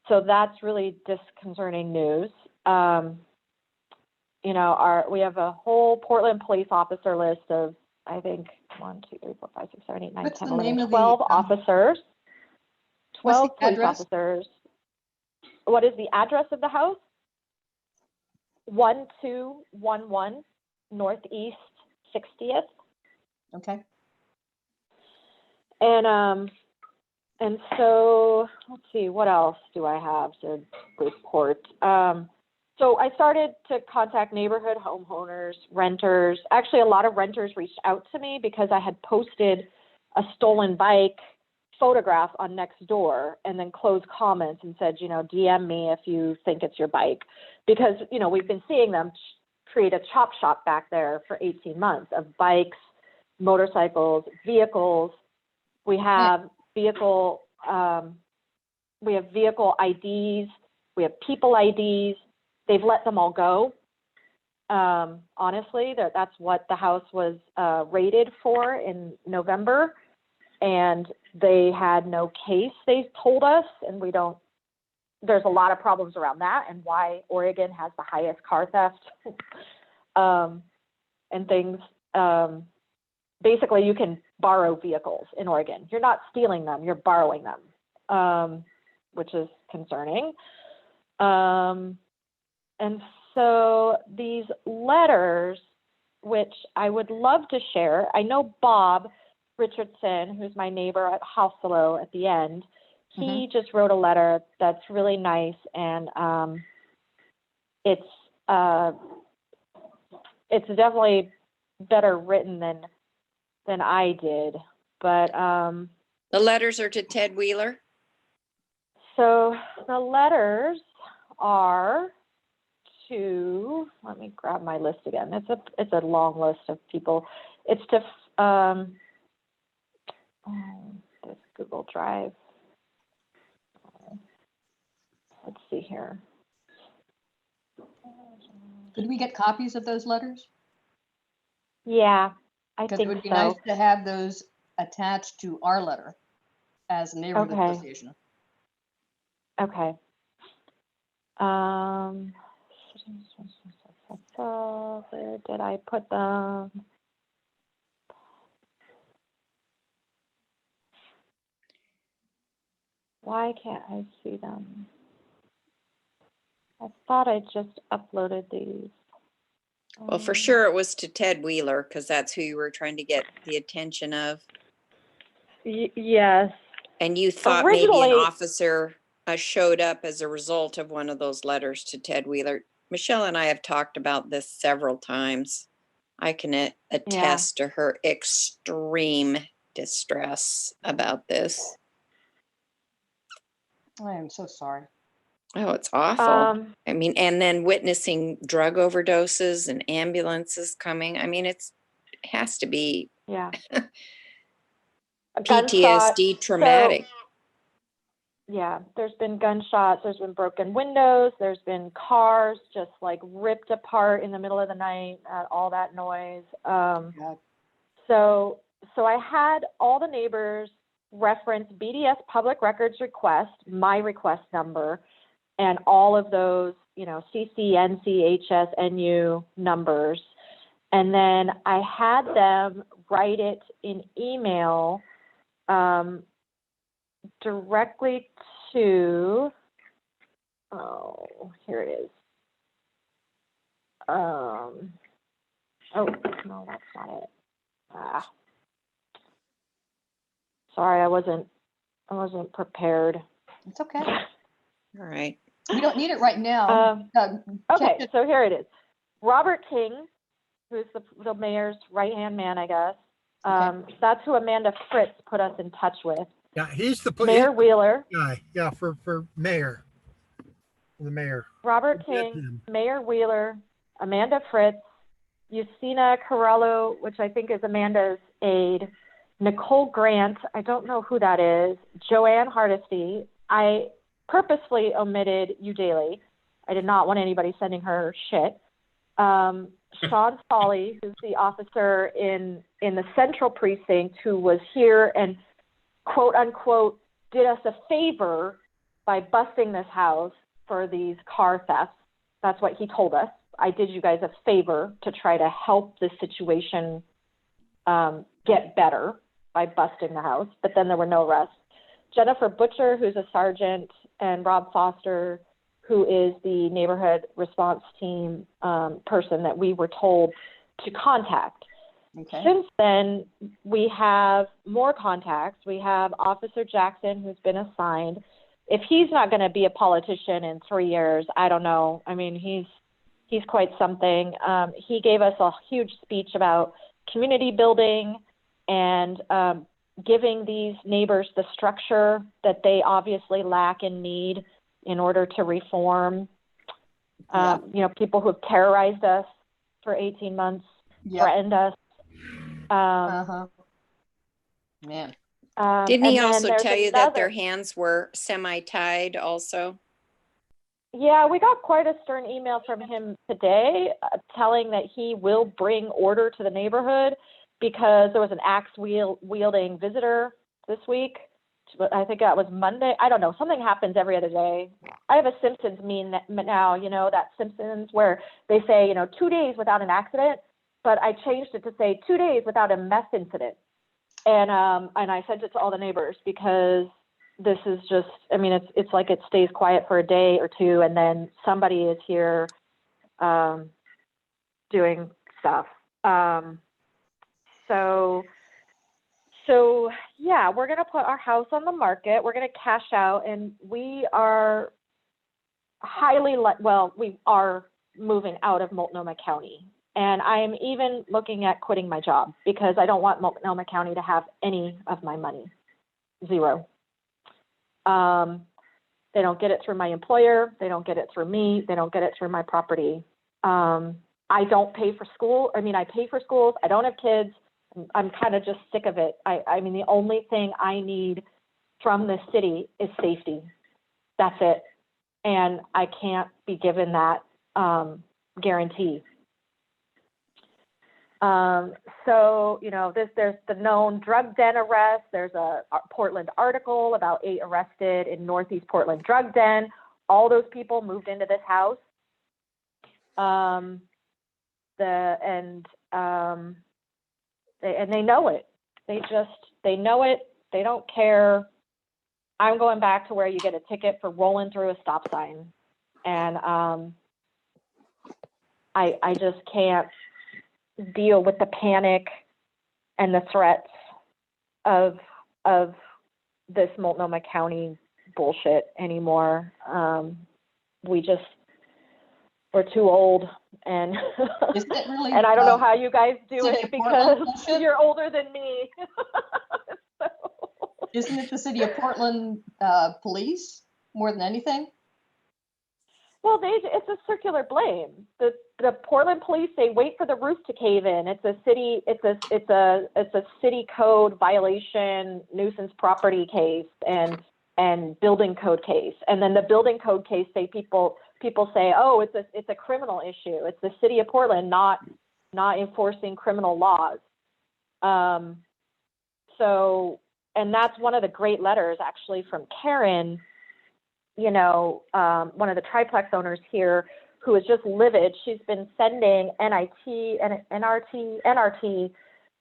So that's really disconcerting news. We have a whole Portland police officer list of, I think, 1, 2, 3, 4, 5, 6, 7, 8, 9, What's 10, the 11, name of 12 the, officers. 12 what's the police address? officers. What is the address of the house? 1211 Northeast 60th. Okay. And so let's see, what else do I have to report? So I started to contact neighborhood homeowners, renters. Actually, a lot of renters reached out to me because I had posted a stolen bike photograph on Nextdoor and then closed comments and said, you know, DM me if you think it's your bike. Because, you know, we've been seeing them create a chop shop back there for 18 months of bikes, motorcycles, vehicles. We have vehicle IDs. We have people IDs. They've let them all go. Honestly, that's what the house was rated for in November. And they had no case, they told us, and there's a lot of problems around that and why Oregon has the highest car theft and things. Basically, you can borrow vehicles in Oregon. You're not stealing them, you're borrowing them, which is concerning. And so these letters, which I would love to share, I know Bob Richardson, who's my neighbor at Hasselo at the end, he just wrote a letter that's really nice, and it's definitely better written than I did. But the letters are to Ted Wheeler. So the letters are to, let me grab my list again. It's a long list of people. It's to this Google Drive. Let's see here. Could we get copies of those letters? Yeah, I Because think it would be so. nice to have those attached to our letter as a neighborhood Okay. association. Okay. Where did I put them? Why can't I see them? I thought I just uploaded these. Well, for sure it was to Ted Wheeler because that's who you were trying to get the attention of. Yes. And you thought maybe an Originally- officer showed up as a result of one of those letters to Ted Wheeler. Michelle and I have talked about this several times. I can attest to her extreme distress about this. I am so sorry. Oh, it's awful. I mean, and then witnessing drug overdoses and ambulances coming. I mean, it has to be Yeah. PTSD traumatic. Yeah, there's been gunshots, there's been broken windows, there's been cars just like ripped apart in the middle of the night at all that noise. So I had all the neighbors reference BDS public records request, my request number, and all of those, you know, CC, NC, HS, NU numbers. And then I had them write it in email directly to, here it is. Oh, no, that's not it. Sorry, I wasn't prepared. It's okay. All right. We don't need it right now. Okay, so here it is. Robert King, who's the mayor's right-hand man, I guess. That's who Amanda Fritz put us in touch with. Yeah, he's the Mayor Wheeler. guy. Yeah, for mayor. The mayor. Robert King, Mayor Wheeler, Amanda Fritz, Yusina Carello, which I think is Amanda's aide, Nicole Grant, I don't know who that is, Joanne Hardesty. I purposely omitted Udaly. I did not want anybody sending her shit. Sean Foley, who's the officer in the central precinct who was here and quote unquote did us a favor by busting this house for these car thefts. That's what he told us. I did you guys a favor to try to help the situation get better by busting the house, but then there were no arrests. Jennifer Butcher, who's a sergeant, and Rob Foster, who is the neighborhood response team person that we were told to contact. Okay. Since then, we have more contacts. We have Officer Jackson, who's been assigned. If he's not going to be a politician in 3 years, I don't know. I mean, he's quite something. He gave us a huge speech about community building and giving these neighbors the structure that they obviously lack and need in order to reform. People who have terrorized us for 18 months, threatened us. Man. Didn't he and also then tell you there's that their another- hands were semi-tied also? Yeah, we got quite a stern email from him today telling that he will bring order to the neighborhood because there was an axe wielding visitor this week. I think that was Monday. I don't know. Something happens every other day. I have a Simpsons meme now, that Simpsons where they say, 2 days without an accident, but I changed it to say 2 days without a mess incident. And I sent it to all the neighbors because this is just, it's like it stays quiet for a day or two and then somebody is here doing stuff. So yeah, we're going to put our house on the market. We're going to cash out, and we are we are moving out of Multnomah County. And I'm even looking at quitting my job because I don't want Multnomah County to have any of my money. Zero. They don't get it through my employer. They don't get it through me. They don't get it through my property. I don't pay for school. I pay for schools. I don't have kids. I'm kind of just sick of it. The only thing I need from this city is safety. That's it. And I can't be given that guarantee. There's the known drug den arrest. There's a Portland article about 8 arrested in Northeast Portland drug den. All those people moved into this house. And they know it. They know it. They don't care. I'm going back to where you get a ticket for rolling through a stop sign. And I just can't deal with the panic and the threats of this Multnomah County bullshit anymore. We're too old, and Isn't it really, and I don't know how you guys do City it of because Portland bullshit? you're older than me. So. Isn't it the City of Portland police more than anything? Well, it's a circular blame. The Portland police, they wait for the roof to cave in. It's a city code violation, nuisance property case, and building code case. And then the building code case people say, oh, it's a criminal issue. It's the City of Portland not enforcing criminal laws. And that's one of the great letters actually from Karen, one of the triplex owners here, who is just livid. She's been sending NIT and NRT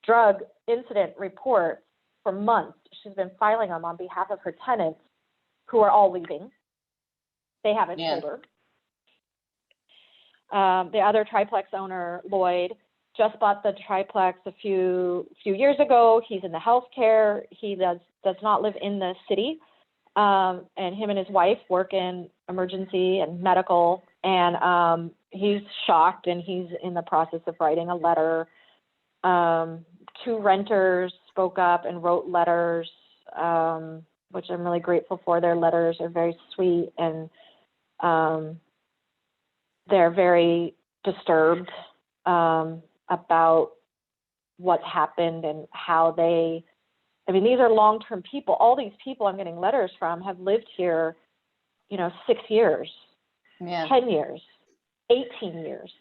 drug incident reports for months. She's been filing them on behalf of her tenants who are all leaving. They haven't told her. The other triplex owner, Lloyd, just bought the triplex a few years ago. He's in the healthcare. He does not live in the city. And him and his wife work in emergency and medical. And he's shocked, and he's in the process of writing a letter. 2 renters spoke up and wrote letters, which I'm really grateful for. Their letters are very sweet, and they're very disturbed about what's happened and how these are long-term people. All these people I'm getting letters from have lived here, 6 years, 10 years, 18 years,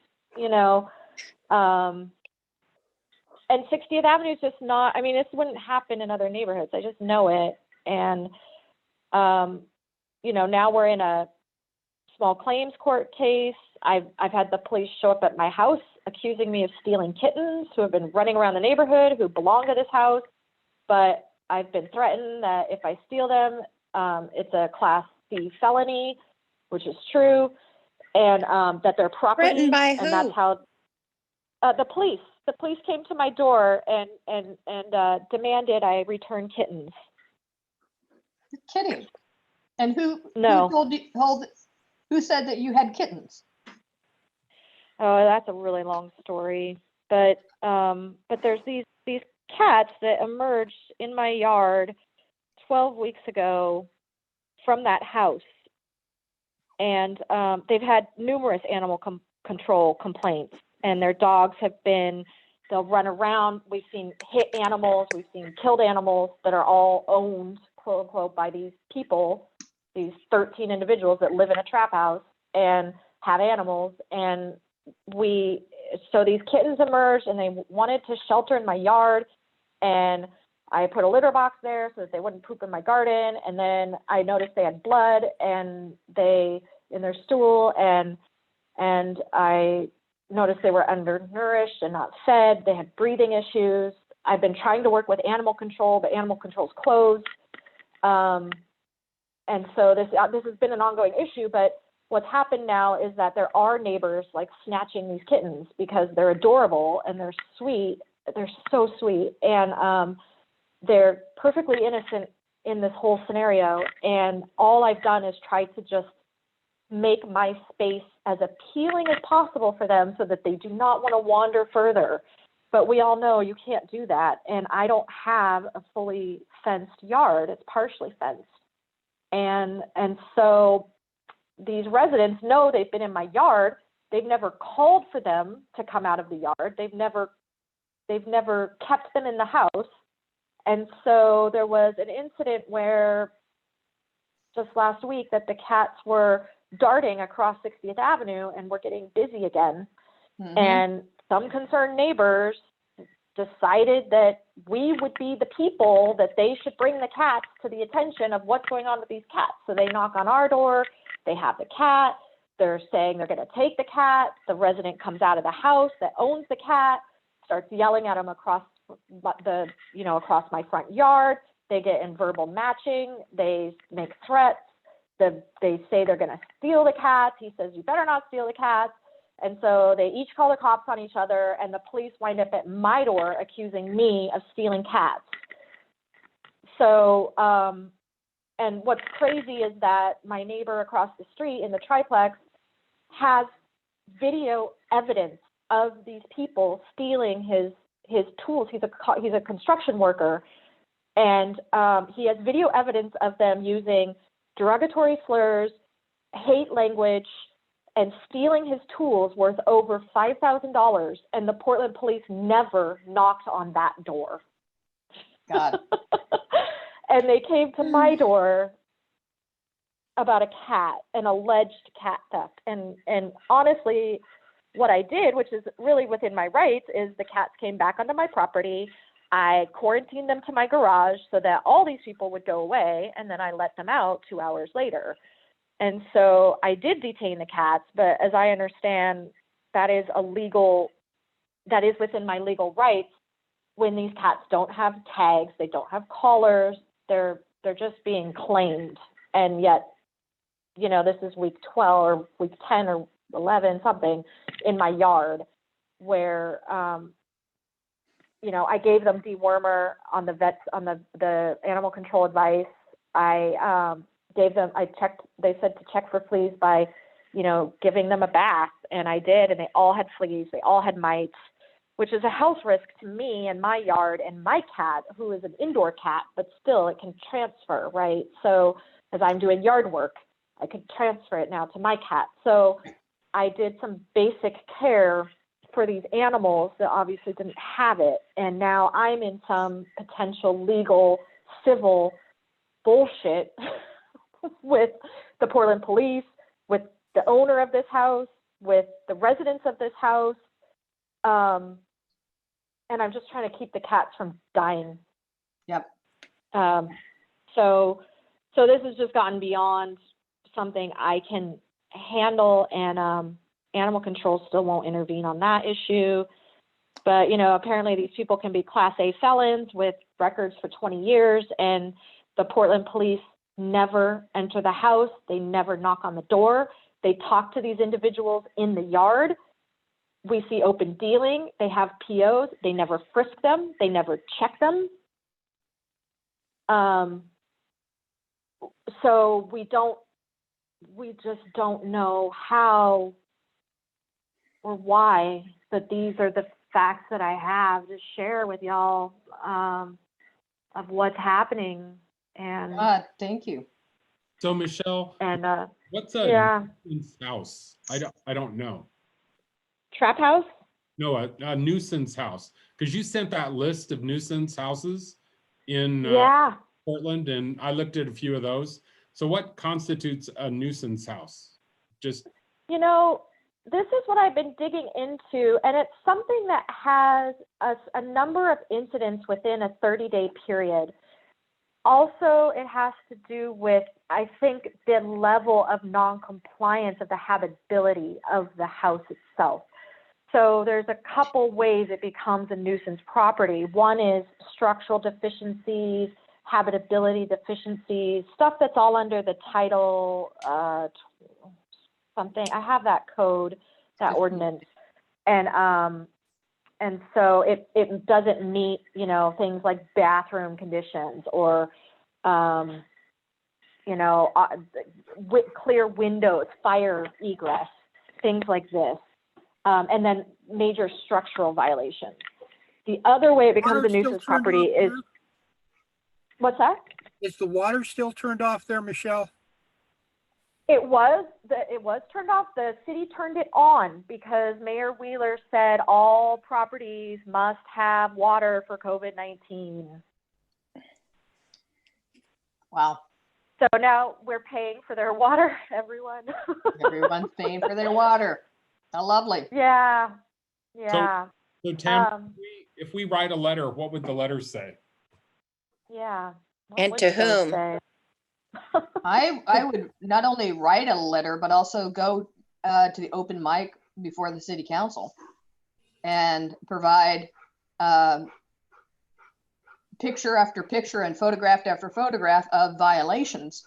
and 60th Avenue is just not, this wouldn't happen in other neighborhoods. I just know it. And, now we're in a small claims court case. I've had the police show up at my house accusing me of stealing kittens who have been running around the neighborhood, who belong to this house. But I've been threatened that if I steal them, it's a Class C felony, which is true, and that they're property. Threatened by who? And that's how The police came to my door and demanded I return kittens. You're kidding. And No. who said that you had kittens? Oh, that's a really long story. But there's these cats that emerged in my yard 12 weeks ago from that house. And they've had numerous animal control complaints, and their dogs they'll run around. We've seen hit animals, we've seen killed animals that are all owned, quote unquote, by these people, these 13 individuals that live in a trap house and have animals. And so these kittens emerged and they wanted to shelter in my yard, and I put a litter box there so that they wouldn't poop in my garden. And then I noticed they had blood in their stool, and I noticed they were undernourished and not fed. They had breathing issues. I've been trying to work with animal control, but animal control's closed. And so this has been an ongoing issue, but what's happened now is that there are neighbors like snatching these kittens because they're adorable and they're sweet. They're so sweet. And they're perfectly innocent in this whole scenario. And all I've done is try to just make my space as appealing as possible for them so that they do not want to wander further. But we all know you can't do that. And I don't have a fully fenced yard. It's partially fenced. And so these residents know they've been in my yard. They've never called for them to come out of the yard. They've never kept them in the house. And so there was an incident where just last week that the cats were darting across 60th Avenue and were getting busy again. Mm-hmm. And some concerned neighbors decided that we would be the people that they should bring the cats to the attention of what's going on with these cats. So they knock on our door, they have the cat, they're saying they're going to take the cat. The resident comes out of the house that owns the cat, starts yelling at them across across my front yard. They get in verbal matching. They make threats. They say they're going to steal the cats. He says, you better not steal the cats. And so they each call the cops on each other, and the police wind up at my door accusing me of stealing cats. So, and what's crazy is that my neighbor across the street in the triplex has video evidence of these people stealing his tools. He's a construction worker, and he has video evidence of them using derogatory slurs, hate language, and stealing his tools worth over $5,000. And the Portland police never knocked on that door. God. And they came to my door about a cat, an alleged cat theft. And honestly, what I did, which is really within my rights, is the cats came back onto my property. I quarantined them to my garage so that all these people would go away, and then I let them out 2 hours later. And so I did detain the cats, but as I understand, that is within my legal rights when these cats don't have tags, they don't have collars, they're just being claimed. And yet, this is week 12 or week 10 or 11, something in my yard where, I gave them dewormer on the animal control advice. They said to check for fleas by, giving them a bath, and I did, and they all had fleas, they all had mites, which is a health risk to me and my yard and my cat, who is an indoor cat, but still it can transfer, right? So as I'm doing yard work, I could transfer it now to my cat. So I did some basic care for these animals that obviously didn't have it. And now I'm in some potential legal, civil bullshit with the Portland police, with the owner of this house, with the residents of this house. And I'm just trying to keep the cats from dying. Yep. So this has just gotten beyond something I can handle, and animal control still won't intervene on that issue. But, apparently these people can be Class A felons with records for 20 years, and the Portland police never enter the house. They never knock on the door. They talk to these individuals in the yard. We see open dealing. They have POs. They never frisk them. They never check them. So we just don't know how or why, but these are the facts that I have to share with y'all of what's happening. And thank you. So Michelle, and what's a yeah, nuisance house? I don't know. trap house? No, a nuisance house, because you sent that list of nuisance houses in Yeah. Portland, and I looked at a few of those. So what constitutes a nuisance house? Just, You know, this is what I've been digging into, and it's something that has a number of incidents within a 30-day period. Also, it has to do with, I think, the level of non-compliance of the habitability of the house itself. So there's a couple ways it becomes a nuisance property. One is structural deficiencies, habitability deficiencies, stuff that's all under the title something. I have that code, that ordinance, and so it doesn't meet, you know, things like bathroom conditions or clear windows, fire egress, things like this. And then major structural violations. The other way it becomes a nuisance property is, what's that? Is the water still turned off there, Michelle? It was turned off. The city turned it on because Mayor Wheeler said all properties must have water for COVID-19. Wow. So now we're paying for their water, everyone. Everyone's paying for their water. How lovely. Yeah. Yeah. So Tam, if we write a letter, what would the letter say? Yeah. What And would to you guys whom? say? I would not only write a letter, but also go to the open mic before the city council and provide picture after picture and photograph after photograph of violations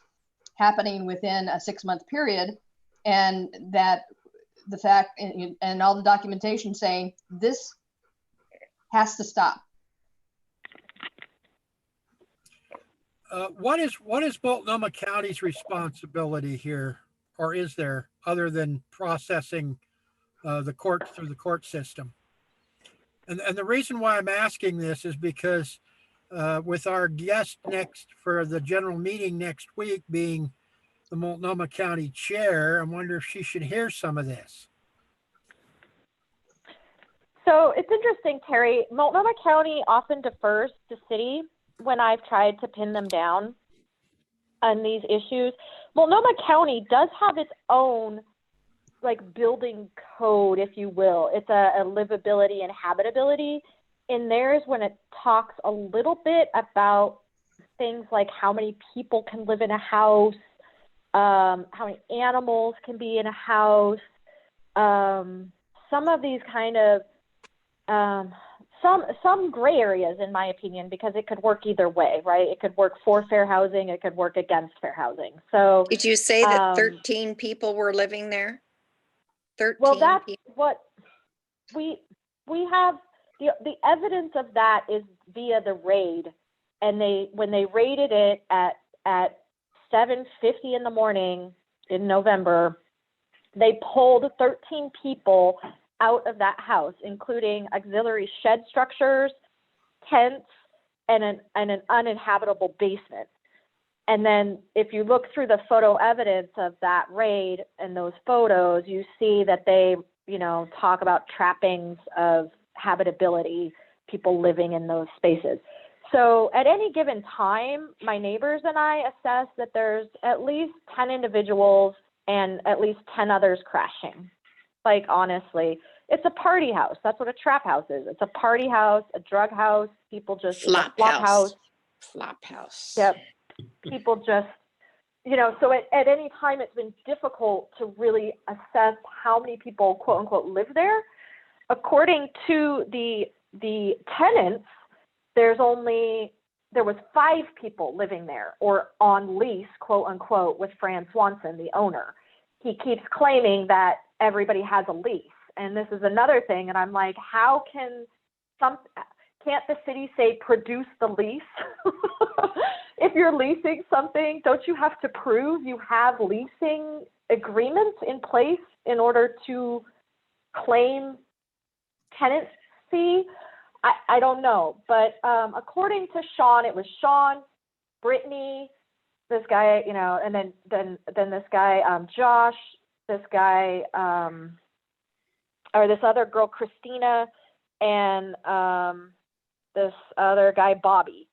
happening within a 6-month period, and that the fact and all the documentation saying this has to stop. What is Multnomah County's responsibility here, or is there, other than processing the court through the court system? And the reason why I'm asking this is because with our guest next for the general meeting next week being the Multnomah County chair, I wonder if she should hear some of this. So it's interesting, Terry. Multnomah County often defers to city when I've tried to pin them down on these issues. Multnomah County does have its own like building code, if you will. It's a livability and habitability. In theirs, when it talks a little bit about things like how many people can live in a house, how many animals can be in a house, some of these kind of some gray areas, in my opinion, because it could work either way, right? It could work for fair housing, it could work against fair housing. So Did you say that 13 people were living there? 13 well, that's people? what we have. The evidence of that is via the raid, and when they raided it at 7:50 in the morning in November, they pulled 13 people out of that house, including auxiliary shed structures, tents, and an uninhabitable basement. And then if you look through the photo evidence of that raid and those photos, you see that they, talk about trappings of habitability, people living in those spaces. So at any given time, my neighbors and I assess that there's at least 10 individuals and at least 10 others crashing. Like, honestly, it's a party house. That's what a trap house is. It's a party house, a drug house. People just Flop house. Flop house. Yep. People just, so at any time it's been difficult to really assess how many people, quote unquote, live there. According to the tenants, there was 5 people living there or on lease, quote unquote, with Fran Swanson, the owner. He keeps claiming that everybody has a lease. And this is another thing. And I'm like, how can't the city say produce the lease? If you're leasing something, don't you have to prove you have leasing agreements in place in order to claim tenancy? I don't know. But according to Sean, it was Sean, Brittany, this guy, and then this guy, Josh, this guy, or this other girl, Christina, and this other guy, Bobby.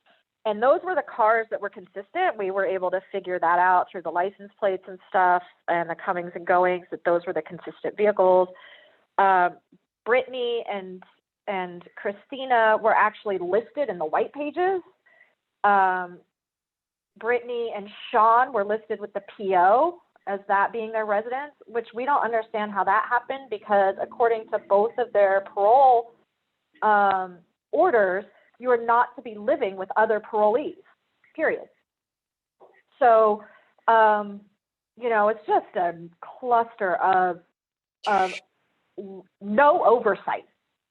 And those were the cars that were consistent. We were able to figure that out through the license plates and stuff and the comings and goings, that those were the consistent vehicles. Brittany and Christina were actually listed in the white pages. Brittany and Sean were listed with the PO as that being their residence, which we don't understand how that happened, because according to both of their parole orders, you are not to be living with other parolees, period. So, it's just a cluster of no oversight,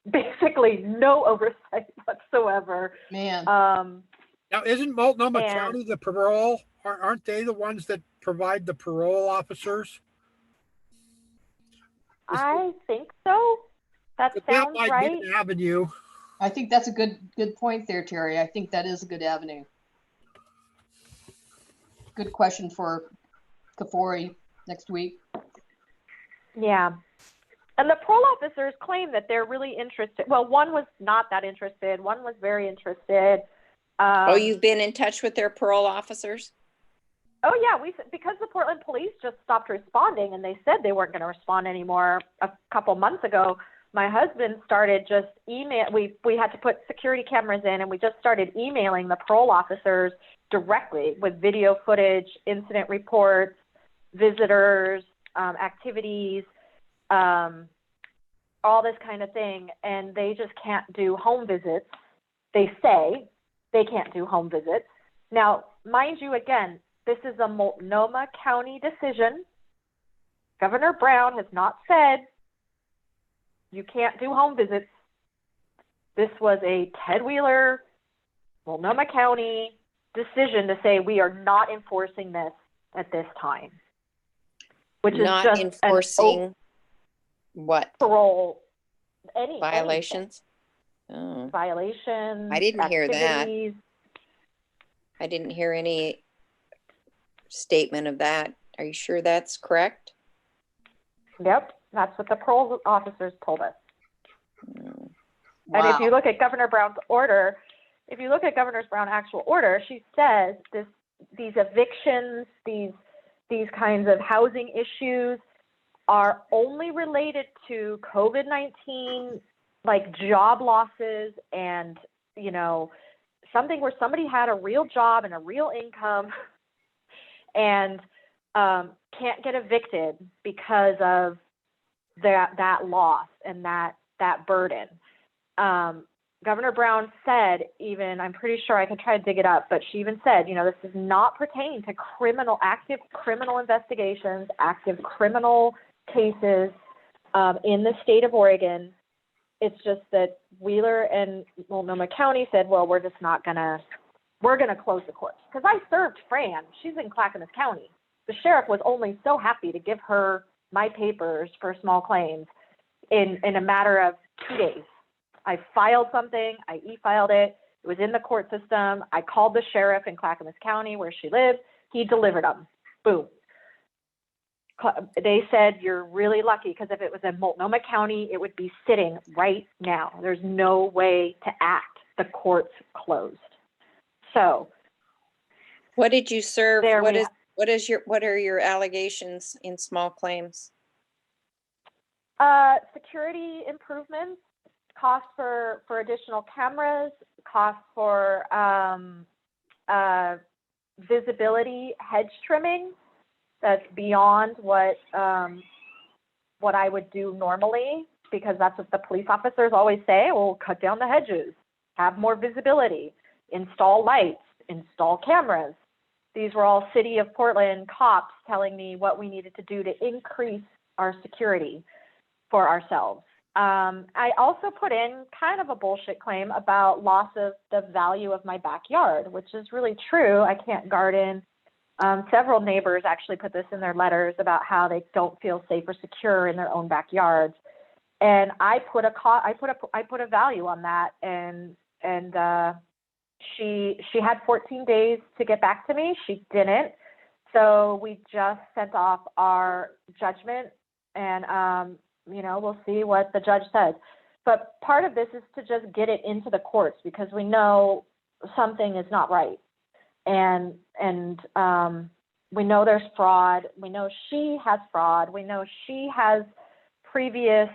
basically no oversight whatsoever. Man. Now, isn't Multnomah And- County the parole? Aren't they the ones that provide the parole officers? I think so. That That sounds might right. be an avenue. I think that's a good point there, Terry. I think that is a good avenue. Good question for Kafori next week. Yeah. And the parole officers claim that they're really interested. Well, one was not that interested. One was very interested. You've been in touch with their parole officers? Oh yeah, because the Portland police just stopped responding, and they said they weren't going to respond anymore a couple months ago. My husband started just email. We had to put security cameras in, and we just started emailing the parole officers directly with video footage, incident reports, visitors, activities, all this kind of thing. And they just can't do home visits. They say they can't do home visits. Now, mind you, again, this is a Multnomah County decision. Governor Brown has not said you can't do home visits. This was a Ted Wheeler, Multnomah County decision to say we are not enforcing this at this time, which Not is just enforcing what? parole, Violations? Oh, violations. I didn't hear that. activities. I didn't hear any statement of that. Are you sure that's correct? Yep, that's what the parole officers told us. Mm. And if you look at Governor Brown's order, if you look at Governor Brown's actual order, she says these evictions, these kinds of housing issues are only related to COVID-19, like job losses and, something where somebody had a real job and a real income and can't get evicted because of that loss and that burden. Governor Brown said, even, I'm pretty sure I could try to dig it up, but she even said, this does not pertain to active criminal investigations, active criminal cases in the state of Oregon. It's just that Wheeler and Multnomah County said, well, we're going to close the courts. Because I served Fran. She's in Clackamas County. The sheriff was only so happy to give her my papers for small claims in a matter of 2 days. I filed something, I e-filed it, it was in the court system, I called the sheriff in Clackamas County where she lived, he delivered them, boom. They said, you're really lucky, because if it was in Multnomah County, it would be sitting right now. There's no way to act, the court's closed. So. What did you serve? There What are your allegations in small claims? Security improvements, cost for additional cameras, cost for visibility hedge trimming. That's beyond what I would do normally, because that's what the police officers always say. Well, cut down the hedges, have more visibility, install lights, install cameras. These were all City of Portland cops telling me what we needed to do to increase our security. for ourselves. I also put in kind of a bullshit claim about loss of the value of my backyard, which is really true. I can't garden. Several neighbors actually put this in their letters about how they don't feel safe or secure in their own backyards. And I put a value on that, and she had 14 days to get back to me. She didn't. So we just sent off our judgment, and we'll see what the judge says. But part of this is to just get it into the courts, because we know something is not right. And we know there's fraud. We know she has fraud. We know she has previous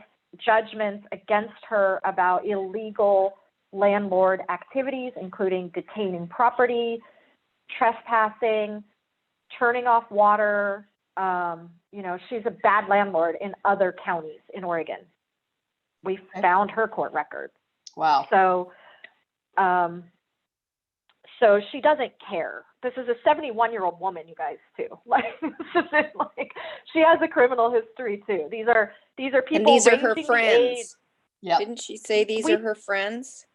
judgments against her about illegal landlord activities, including detaining property, trespassing, turning off water. She's a bad landlord in other counties in Oregon. We found her court record. Wow. So she doesn't care. This is a 71-year-old woman, you guys, too. Like she has a criminal history too. These are people. And these are her ranging the age. friends. Yeah. Didn't she say these are her friends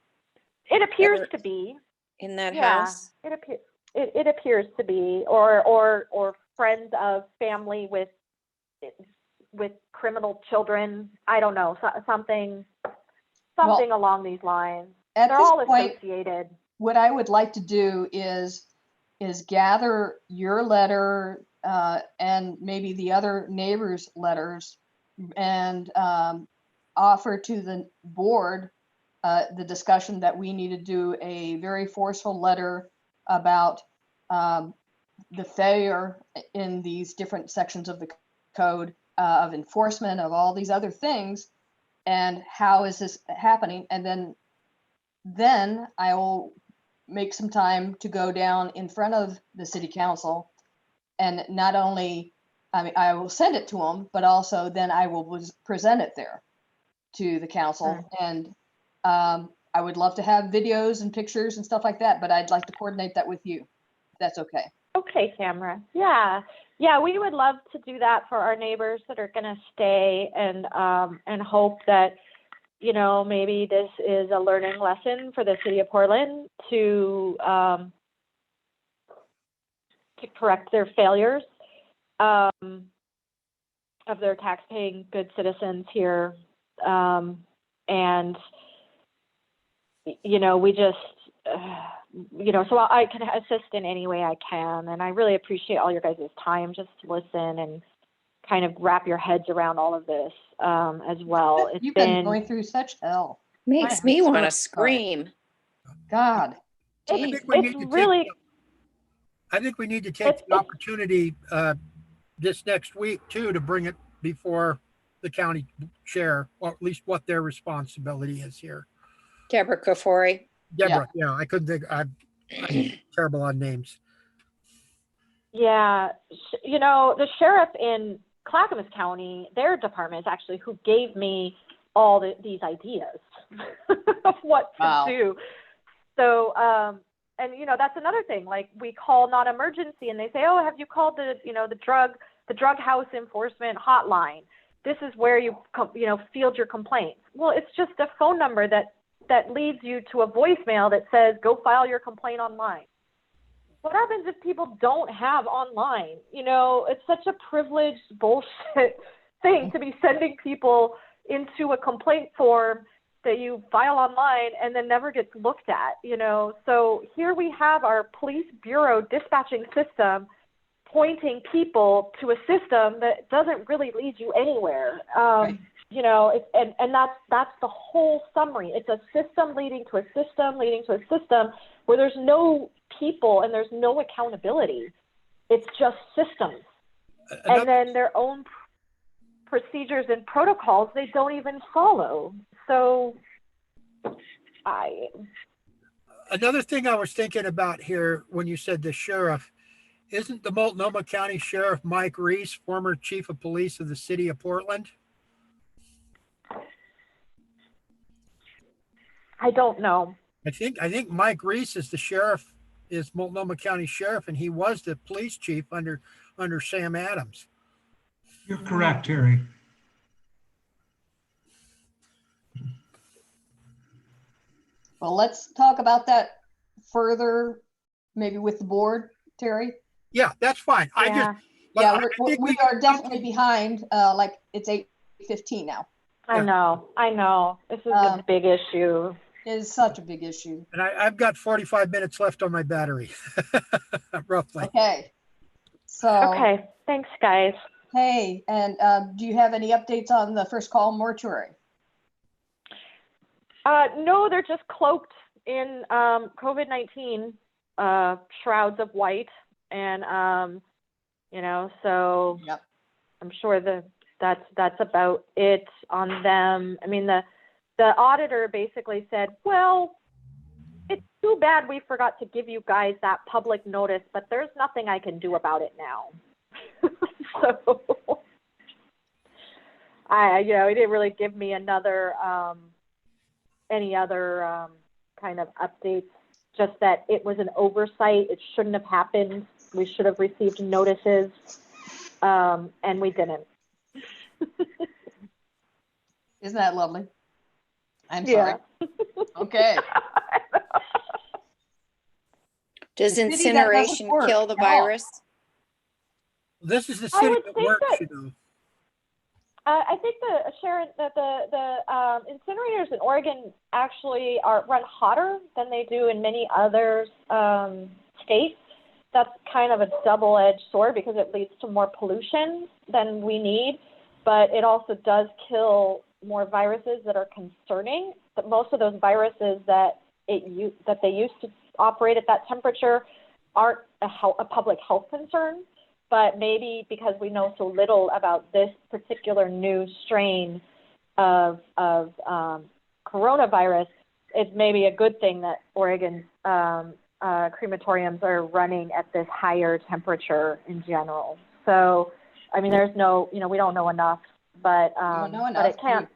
It appears to be in that yeah, house? It appears to be, or friends of family with criminal children. I don't know, something along these lines. At They're this all point, associated. what I would like to do is gather your letter and maybe the other neighbors' letters, and offer to the board the discussion that we need to do a very forceful letter about the failure in these different sections of the code of enforcement of all these other things, and how is this happening. And then I will make some time to go down in front of the city council, and not only, I will send it to them, but also then I will present it there to the council. And I would love to have videos and pictures and stuff like that, but I'd like to coordinate that with you, if that's okay. Okay, Tamara. Yeah, we would love to do that for our neighbors that are going to stay, and hope that, maybe this is a learning lesson for the city of Portland to correct their failures of their tax-paying good citizens here. And we just, so I can assist in any way I can. And I really appreciate all your guys' time just to listen and kind of wrap your heads around all of this as well. You've been going through such hell. Makes me want to scream. God. I think we need to take the opportunity this next week too to bring it before the county chair, or at least what their responsibility is here. Deborah Kafori. Deborah, yeah, I couldn't think. I'm terrible on names. Yeah, the sheriff in Clackamas County, their department is actually who gave me all these ideas of what to do. So, and that's another thing. Like, we call non-emergency, and they say, "Oh, have you called the drug house enforcement hotline? This is where you field your complaints." Well, it's just a phone number that leads you to a voicemail that says, "Go file your complaint online." What happens if people don't have online? It's such a privileged bullshit thing to be sending people into a complaint form that you file online and then never gets looked at, So here we have our police bureau dispatching system pointing people to a system that doesn't really lead you anywhere. And that's the whole summary. It's a system leading to a system leading to a system where there's no people and there's no accountability. It's just systems. And then their own procedures and protocols they don't even follow. So Another thing I was thinking about here when you said the sheriff, isn't the Multnomah County Sheriff Mike Reese, former chief of police of the city of Portland? I don't know. I think Mike Reese is Multnomah County Sheriff, and he was the police chief under Sam Adams. You're correct, Terry. Well, let's talk about that further, maybe with the board, Terry. Yeah, that's fine. I just, Yeah, but Yeah, I think we are definitely behind, like it's 8:15 now. I know. This is a big issue. It is such a big issue. And I've got 45 minutes left on my battery, roughly. Okay. So, Okay, thanks, guys. hey, and do you have any updates on the first call mortuary? No, they're just cloaked in COVID-19 shrouds of white, and so Yep. I'm sure that's about it on them. I mean, the auditor basically said, well, it's too bad we forgot to give you guys that public notice, but there's nothing I can do about it now. So he didn't really give me any other kind of updates, just that it was an oversight. It shouldn't have happened. We should have received notices, and we didn't. Isn't that lovely? I'm sorry. Okay. Does The city that doesn't incineration work kill the at all. virus? This is the I city would that think works, that- you know. I think that the incinerators in Oregon actually run hotter than they do in many other states. That's kind of a double-edged sword because it leads to more pollution than we need, but it also does kill more viruses that are concerning. But most of those viruses that they used to operate at that temperature aren't a public health concern. But maybe because we know so little about this particular new strain of coronavirus, it's maybe a good thing that Oregon's crematoriums are running at this higher temperature in general. So, I mean, there's no, we don't know enough, but but it can't.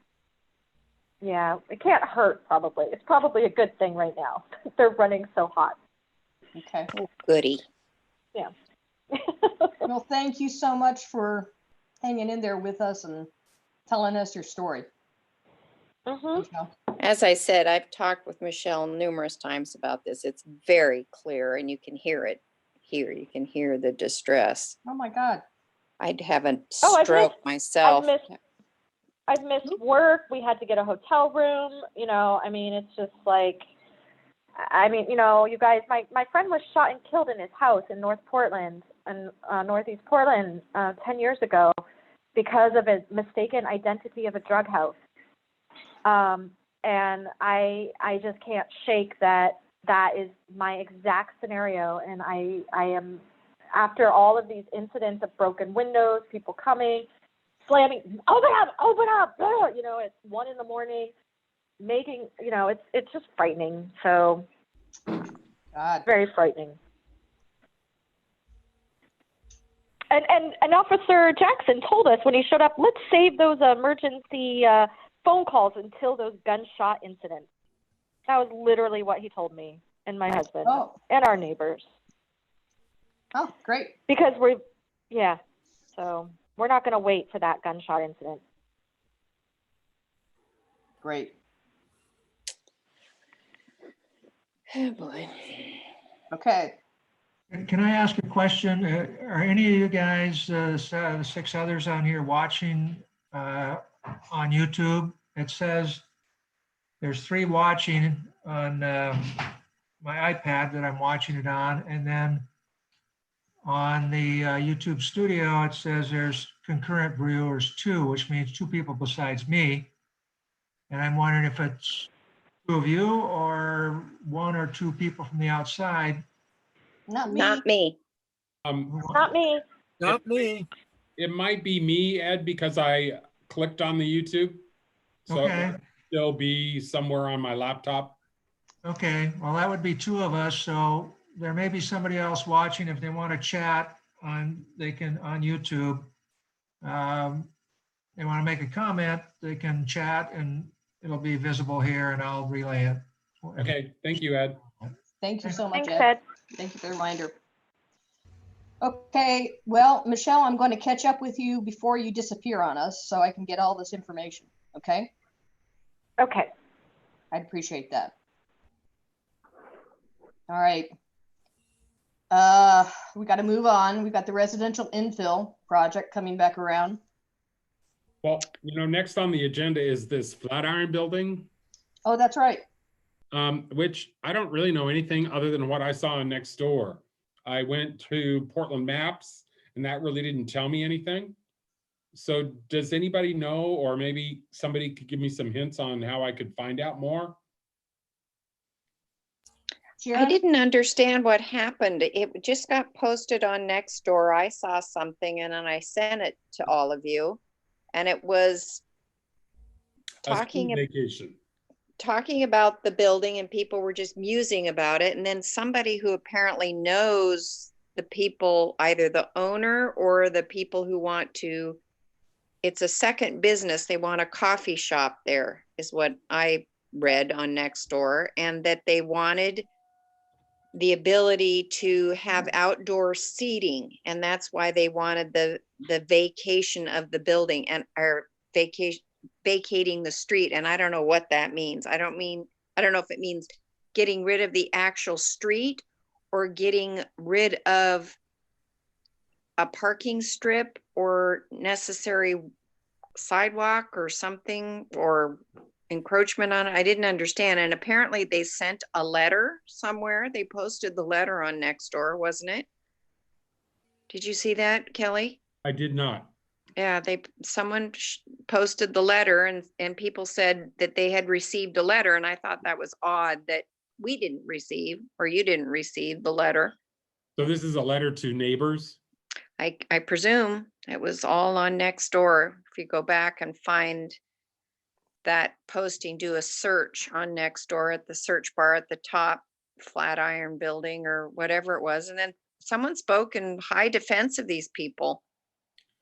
Yeah, it can't hurt. Probably, it's probably a good thing right now. They're running so hot. Okay. Oh, goody. Yeah. Well, thank you so much for hanging in there with us and telling us your story. Michelle. As I said, I've talked with Michelle numerous times about this. It's very clear, and you can hear it here. You can hear the distress. Oh my God. I'd have a Oh, stroke myself. I've missed work. We had to get a hotel room. I mean, it's just like, you guys, my friend was shot and killed in his house in North Portland and Northeast Portland 10 years ago because of his mistaken identity of a drug house. And I just can't shake that is my exact scenario. And I am, after all of these incidents of broken windows, people coming, slamming, open up, it's 1 a.m, making, it's just frightening. So God. very frightening. And Officer Jackson told us when he showed up, let's save those emergency phone calls until those gunshot incidents. That was literally what he told me and my husband and our neighbors. Oh, great. Because so we're not going to wait for that gunshot incident. Great. Oh boy. Okay. Can I ask a question? Are any of you guys, the 6 others on here watching on YouTube? It says there's 3 watching on my iPad that I'm watching it on. And then on the YouTube studio, it says there's concurrent viewers 2, which means 2 people besides me. And I'm wondering if it's 2 of you or 1 or 2 people from the outside. Not me. Not me. Not me. Not me. It might be me, Ed, because I clicked on the YouTube. So Okay. it might still be somewhere on my laptop. Okay, well, that would be 2 of us. So there may be somebody else watching. If they want to chat they can on YouTube. They want to make a comment, they can chat and it'll be visible here and I'll relay it. Okay, thank you, Ed. Thank you so much, Thanks, Ed. Ed. Thank you for the reminder. Okay, well, Michelle, I'm going to catch up with you before you disappear on us so I can get all this information, okay? Okay. I'd appreciate that. All right. We got to move on. We've got the residential infill project coming back around. Well, next on the agenda is this Flatiron building, Oh, that's right. which I don't really know anything other than what I saw on Nextdoor. I went to Portland Maps and that really didn't tell me anything. So does anybody know, or maybe somebody could give me some hints on how I could find out more? I Sharon? didn't understand what happened. It just got posted on Nextdoor. I saw something and then I sent it to all of you. And it was A street vacation. talking about the building, and people were just musing about it. And then somebody who apparently knows the people, either the owner or the people who want to, it's a second business. They want a coffee shop there, is what I read on Nextdoor, and that they wanted the ability to have outdoor seating, and that's why they wanted the vacation of the building, and or vacating the street. And I don't know what that means. I don't know if it means getting rid of the actual street or getting rid of a parking strip or necessary sidewalk or something, or encroachment on it. I didn't understand. And apparently they sent a letter somewhere. They posted the letter on Nextdoor, wasn't it? Did you see that, Kelly? I did not. Yeah, someone posted the letter, and people said that they had received a letter, and I thought that was odd that we didn't receive, or you didn't receive the letter. So this is a letter to neighbors? I presume it was all on Nextdoor. If you go back and find that posting, do a search on Nextdoor at the search bar at the top, Flatiron building or whatever it was. And then someone spoke in high defense of these people,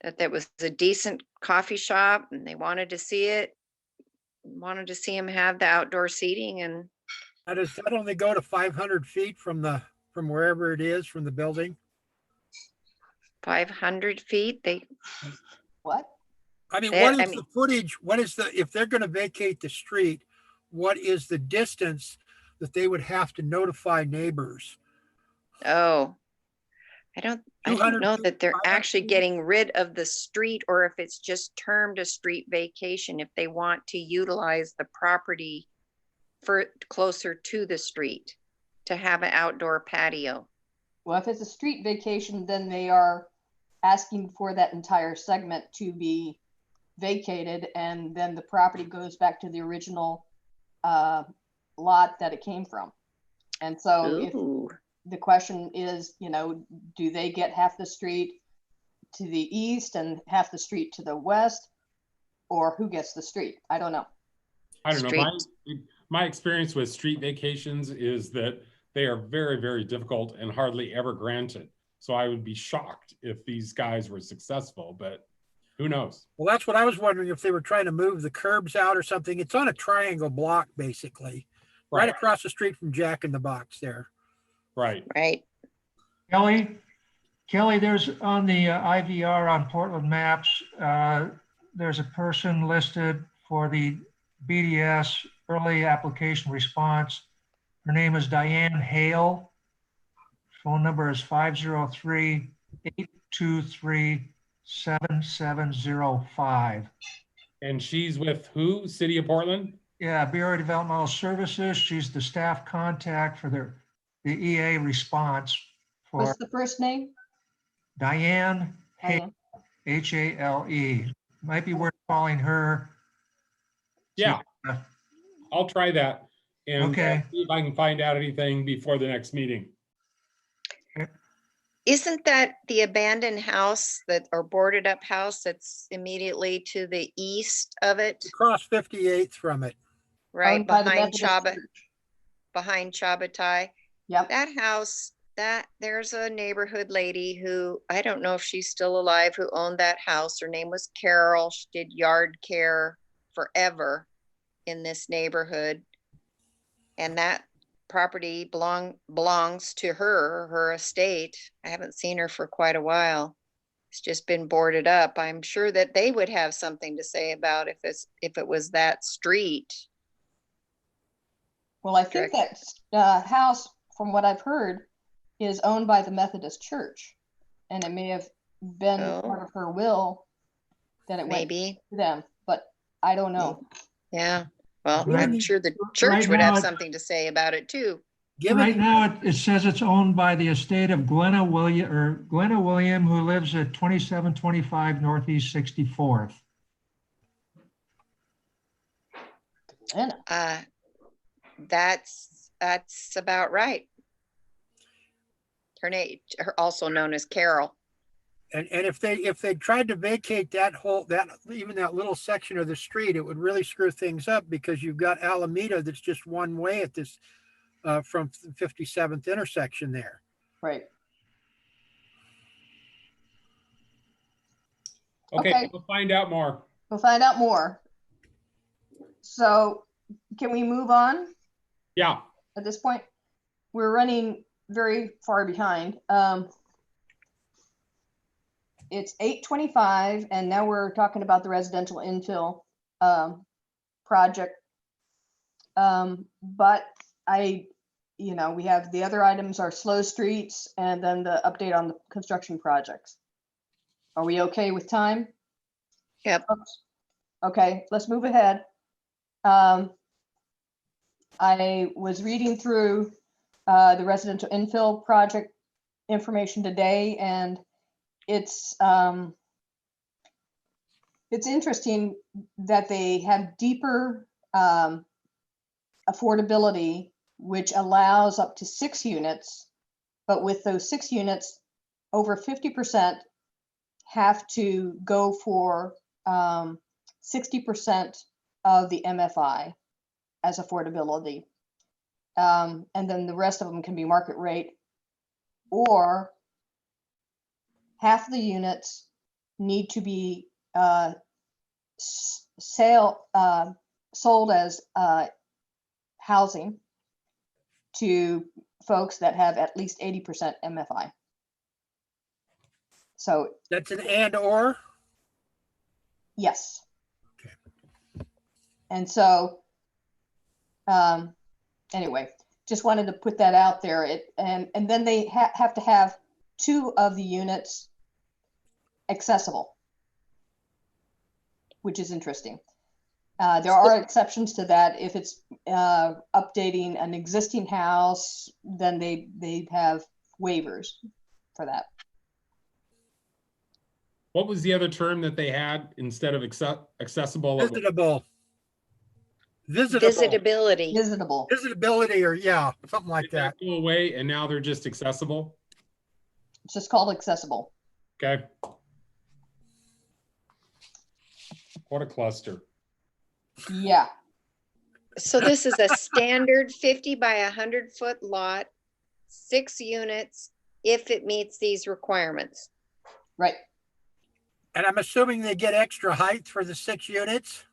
that there was a decent coffee shop and they wanted to see it, wanted to see him have the outdoor seating. And Now, does that only go to 500 feet from wherever it is from the building? 500 feet, What? I mean, That- what I is mean- the footage? If they're going to vacate the street, what is the distance that they would have to notify neighbors? oh, I don't 200 know feet, that they're 500 actually feet? getting rid of the street, or if it's just termed a street vacation, if they want to utilize the property for closer to the street to have an outdoor patio. Well, if it's a street vacation, then they are asking for that entire segment to be vacated, and then the property goes back to the original lot that it came from. And so if Ooh. the question is, do they get half the street to the east and half the street to the west, or who gets the street? I don't know. I don't know. Street. My experience with street vacations is that they are very, very difficult and hardly ever granted. So I would be shocked if these guys were successful, but who knows? Well, that's what I was wondering, if they were trying to move the curbs out or something. It's on a triangle block, basically, right across the street from Jack in the Box there. Right. Right. Kelly, there's on the IVR on Portland Maps, there's a person listed for the BDS early application response. Her name is Diane Hale. Phone number is 503-823-7705. And she's with who? City of Portland? Yeah, Bureau of Developmental Services. She's the staff contact for the EA response for What's the first name? Diane Hale. Hale. Might be worth calling her. Yeah, I'll try that and Okay. see if I can find out anything before the next meeting. Isn't that the abandoned house or boarded up house that's immediately to the east of it? Across 58th from it. Right Owned by the behind Methodist Church. behind Chabatai. Yep. That house, there's a neighborhood lady who, I don't know if she's still alive, who owned that house. Her name was Carol. She did yard care forever in this neighborhood. And that property belongs to her estate. I haven't seen her for quite a while. It's just been boarded up. I'm sure that they would have something to say about if it was that street. Well, I think that house from what I've heard, is owned by the Methodist Church. And it may have been part of her will that it went Maybe. to them, but I don't know. Yeah. Well, Right- I'm sure the right church would now have it- something to say about it too. Right now, it says it's owned by the estate of Glenna William, who lives at 2725 Northeast 64th. And That's about right. Her name, also known as Carol. And if they tried to vacate that even that little section of the street, it would really screw things up, because you've got Alameda that's just one way at this from the 57th intersection there. right. Okay, we'll find out more. We'll find out more. So can we move on Yeah. at this point? We're running very far behind. It's 8:25 and now we're talking about the residential infill project. But we have the other items are slow streets and then the update on the construction projects. Are we okay with time? Yep. Okay, let's move ahead. I was reading through the residential infill project information today, and it's interesting that they have deeper affordability, which allows up to 6 units, but with those 6 units, over 50% have to go for 60% of the MFI as affordability. And then the rest of them can be market rate, or half of the units need to be sold as housing to folks that have at least 80% MFI. So That's an and/or? yes. Okay. And so anyway, just wanted to put that out there. And then they have to have 2 of the units accessible, which is interesting. There are exceptions to that. If it's updating an existing house, then they have waivers for that. What was the other term that they had instead of accessible? Visitable. Visitability. Visitable. Visitability, or yeah, something like Did that. go away and now they're just accessible? It's just called accessible. Okay. What a cluster. Yeah. So this is a standard 50 by 100-foot lot, 6 units, if it meets these requirements. Right. And I'm assuming they get extra height for the 6 units?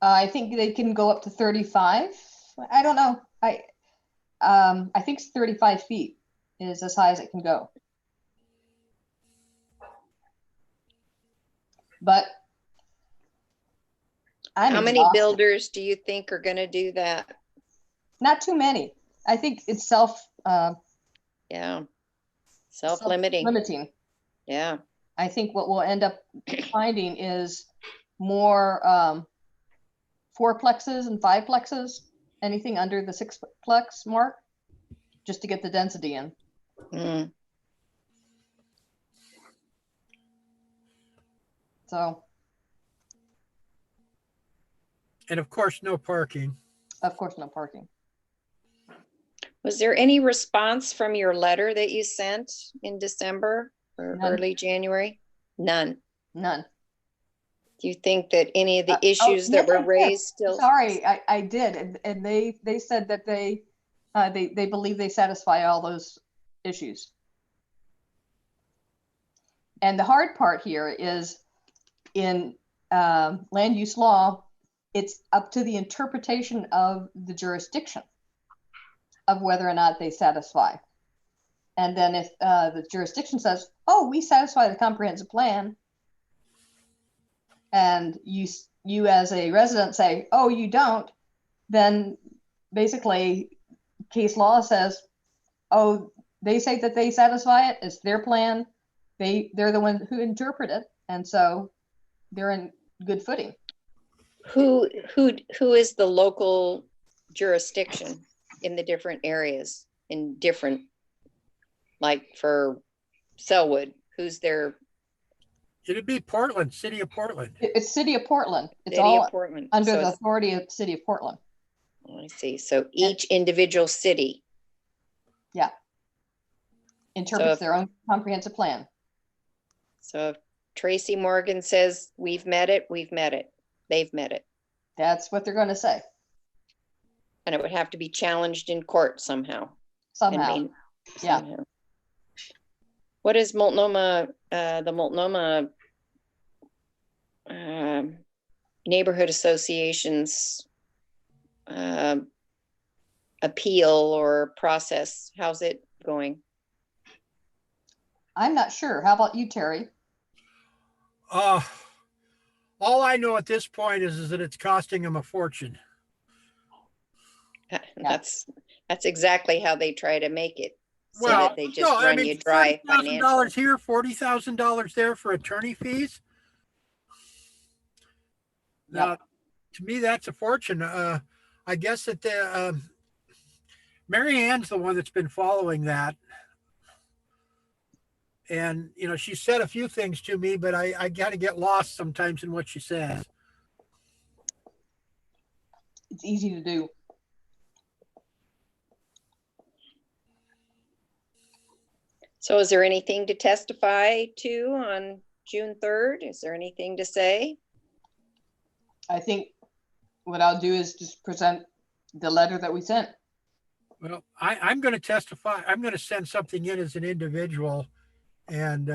I think they can go up to 35. I don't know. I think 35 feet is as high as it can go. But How many builders do you think are going to do that? Not too many. I think it's Yeah. Self-limiting. limiting. Yeah. I think what we'll end up finding is more 4-plexes and 5-plexes, anything under the 6-plex mark, just to get the density in. Mm. So, And of course, no parking. of course, no parking. Was there any response from your letter that you sent in December or None. early January? None. None. Do you think that any of the Oh, issues that yes, I were did. raised still? Sorry, I did. And they said that they believe they satisfy all those issues. And the hard part here is in land use law, it's up to the interpretation of the jurisdiction of whether or not they satisfy. And then if the jurisdiction says, oh, we satisfy the comprehensive plan, and you as a resident say, oh, you don't, then basically case law says, oh, they say that they satisfy it, it's their plan. They're the ones who interpret it. And so they're in good footing. Who is the local jurisdiction in the different areas, in different, like for Selwood, who's their? It'd be Portland, City of Portland. It's City of Portland. It's City all of Portland. under So the it's- authority of City of Portland. I see. So each individual city. Interprets if- their own comprehensive plan. So if Tracy Morgan says we've met it, they've met it. That's what they're going to say And it would have to be challenged in court somehow. somehow. And Yeah. somehow. What is Multnomah, the Multnomah Neighborhood Association's appeal or process? How's it going? I'm not sure. How about you, Terry? All I know at this point is that it's costing them a fortune. That's exactly how they try to make it. So Well, that they just no, I run mean, you dry $30,000 financially. here, $40,000 there for attorney fees. Now, Yep. to me, that's a fortune. I guess that the Mary Ann's the one that's been following that. And, you know, she said a few things to me, but I got to get lost sometimes in what she says. It's easy to do. So is there anything to testify to on June 3rd? Is there anything to say? I think what I'll do is just present the letter that we sent. Well, I'm going to testify. I'm going to send something in as an individual, and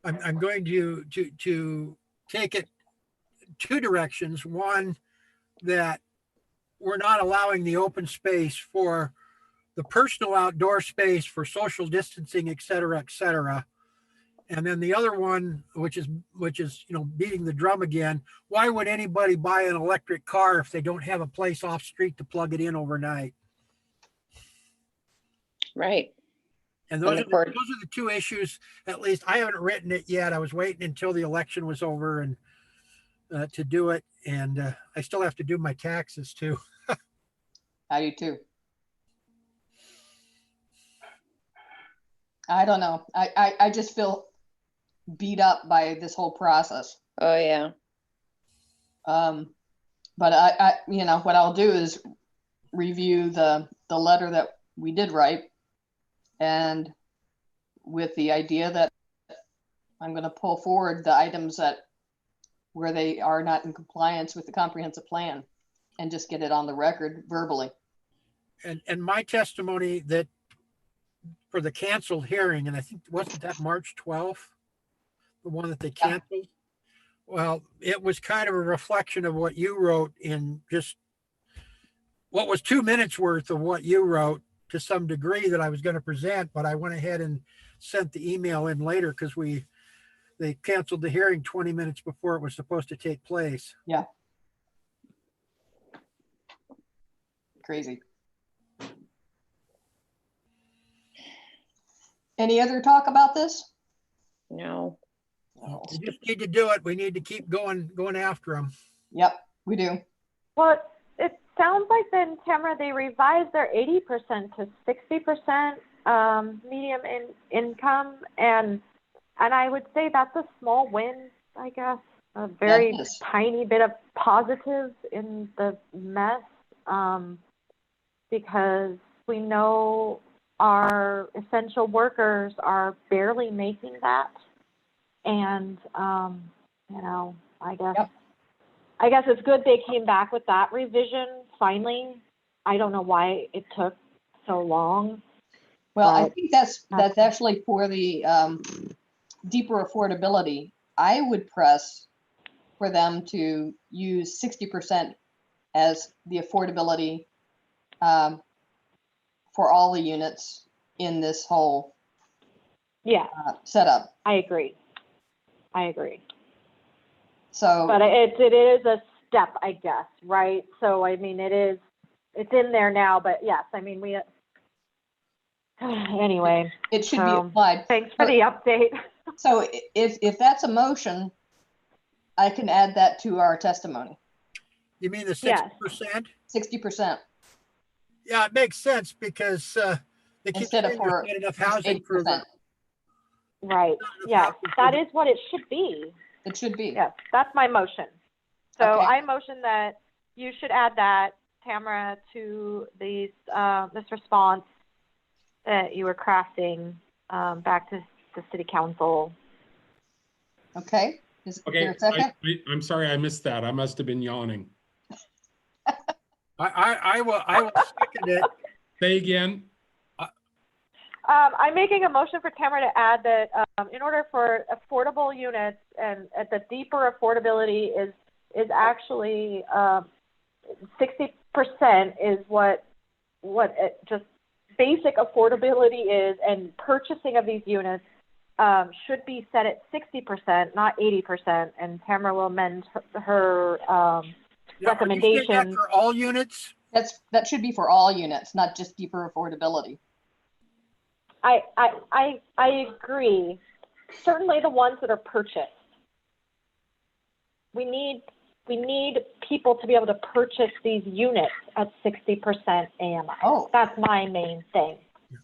I'm going to take it two directions. One, that we're not allowing the open space for the personal outdoor space for social distancing, et cetera, et cetera. And then the other one, which is, you know, beating the drum again. Why would anybody buy an electric car if they don't have a place off street to plug it in overnight? Right. And those And are, of course- those are the two issues. At least I haven't written it yet. I was waiting until the election was over and to do it. And I still have to do my taxes too. I do too. I don't know. I just feel beat up by this whole process. Oh, yeah. But I you know, what I'll do is review the letter that we did write, and with the idea that I'm going to pull forward the items that where they are not in compliance with the comprehensive plan and just get it on the record verbally. And my testimony that for the canceled hearing, and I think, wasn't that March 12th? The one that they canceled? Well, it was kind of a reflection of what you wrote in just what was 2 minutes worth of what you wrote to some degree that I was going to present, but I went ahead and sent the email in later because they canceled the hearing 20 minutes before it was supposed to take place. Yeah. Crazy. Any other talk about this? No. No. We just need to do it. We need to keep going after them. Yep, we do. Well, it sounds like then, Tamara, they revised their 80% to 60% medium income, and I would say that's a small win, I guess, a very Yes. tiny bit of positive in the mess, because we know our essential workers are barely making that, and you know, I guess. Yep. I guess it's good they came back with that revision finally. I don't know why it took so long. Well, I But- think that's actually for the deeper affordability. I would press for them to use 60% as the affordability for all the units in this whole Yeah, setup. I agree. So But it is a step, I guess, right? So I mean, it's in there now, but yes, I mean, Anyway, It should be So, applied. thanks for the update. So if that's a motion, I can add that to our testimony, You mean the Yes. 60%? 60% Yeah, it makes sense because they keep instead of saying there's for not enough housing for the. 80%. Right. Yes, that is what it should be. It should be. Yes, that's my motion. So Okay. I motion that you should add that, Tamara, to these, this response that you were crafting back to the city council. Okay. Is Okay, there a second? I'm sorry, I missed that. I must have been yawning. I will second it. Say again. I'm making a motion for Tamara to add that in order for affordable units and at the deeper affordability is actually 60% is what just basic affordability is, and purchasing of these units should be set at 60%, not 80%. And Tamara will amend her recommendation. Are you saying that for all units? That should be for all units, not just deeper affordability. I agree. Certainly the ones that are purchased. We need people to be able to purchase these units at 60% AMI. Oh. That's my main thing.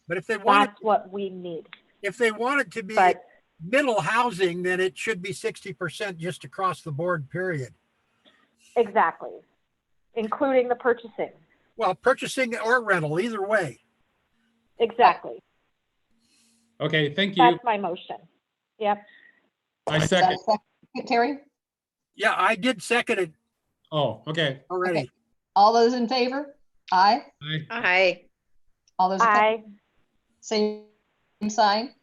But if they want That's what we need. if they want it to be But middle housing, then it should be 60% just across the board, period. exactly, including the purchasing. Well, purchasing or rental, either way. Exactly. Okay, thank you. That's my motion. Yep. I Is that second. a second, Terry? Yeah, I did second it Oh, okay. already. Okay. All those in favor? Aye. Aye. All those opposed? Aye. Same sign?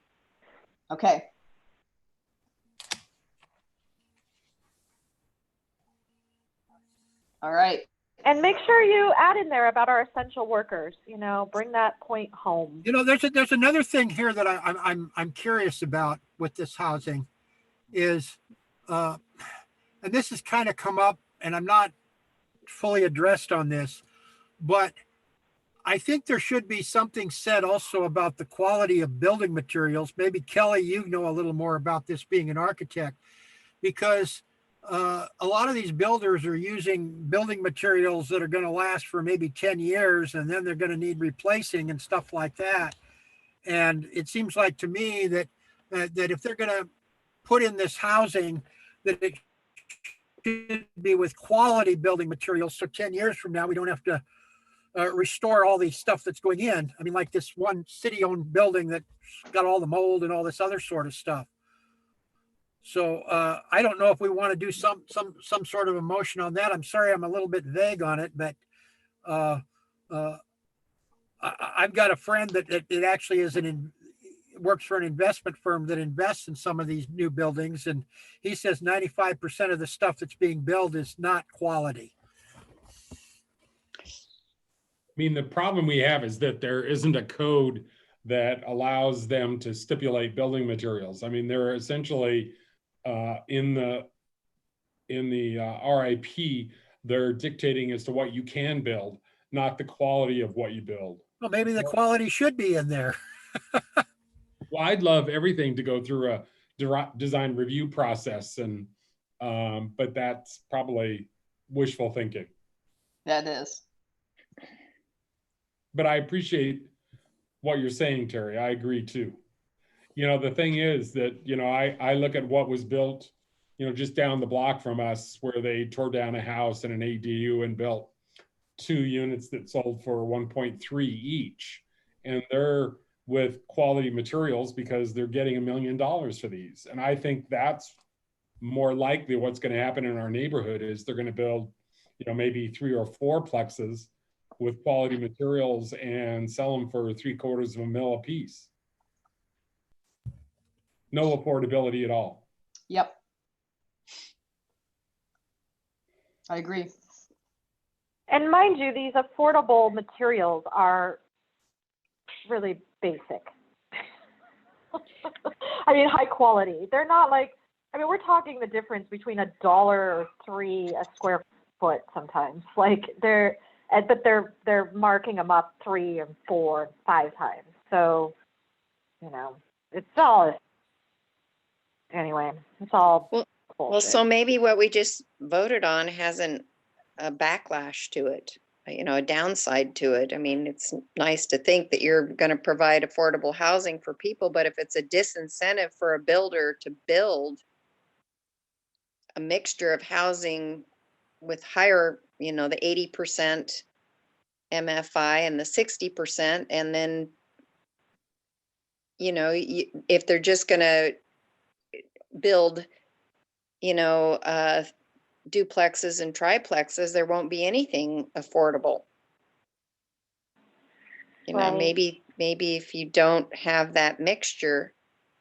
Okay. All right. And make sure you add in there about our essential workers. You know, bring that point home. You know, there's another thing here that I'm curious about with this housing is, and this has kind of come up, and I'm not fully addressed on this, but I think there should be something said also about the quality of building materials. Maybe Kelly, you know a little more about this being an architect, because a lot of these builders are using building materials that are going to last for maybe 10 years, and then they're going to need replacing and stuff like that. And it seems like to me that if they're going to put in this housing, that it should be with quality building materials. So 10 years from now, we don't have to restore all the stuff that's going in. I mean, like this one city-owned building that got all the mold and all this other sort of stuff. So I don't know if we want to do some sort of a motion on that. I'm sorry, I'm a little bit vague on it, but I've got a friend that it actually is works for an investment firm that invests in some of these new buildings, and he says 95% of the stuff that's being built is not quality. I mean, the problem we have is that there isn't a code that allows them to stipulate building materials. I mean, they're essentially in the RIP, they're dictating as to what you can build, not the quality of what you build. Well, maybe the quality should be in there. Well, I'd love everything to go through a design review process, and but that's probably wishful thinking. That is. But I appreciate what you're saying, Terry. I agree too. You know, the thing is that, you know, I look at what was built, you know, just down the block from us, where they tore down a house and an ADU and built 2 units that sold for 1.3 each. And they're with quality materials because they're getting $1 million for these. And I think that's more likely what's going to happen in our neighborhood is they're going to build, you know, maybe 3 or 4 plexes with quality materials and sell them for $750,000 a piece. No affordability at all. Yep. I agree. And mind you, these affordable materials are really basic. I mean, high quality. They're not like, I mean, we're talking the difference between $1 or $3 a square foot sometimes. Like but they're marking them up 3 and 4 and 5 times. So, it's all, anyway, it's all Well, bullshit. so maybe what we just voted on has a backlash to it, a downside to it. I mean, it's nice to think that you're going to provide affordable housing for people, but if it's a disincentive for a builder to build a mixture of housing with higher, the 80% MFI and the 60%, and then, if they're just going to build, duplexes and triplexes, there won't be anything affordable. Right. Maybe if you don't have that mixture,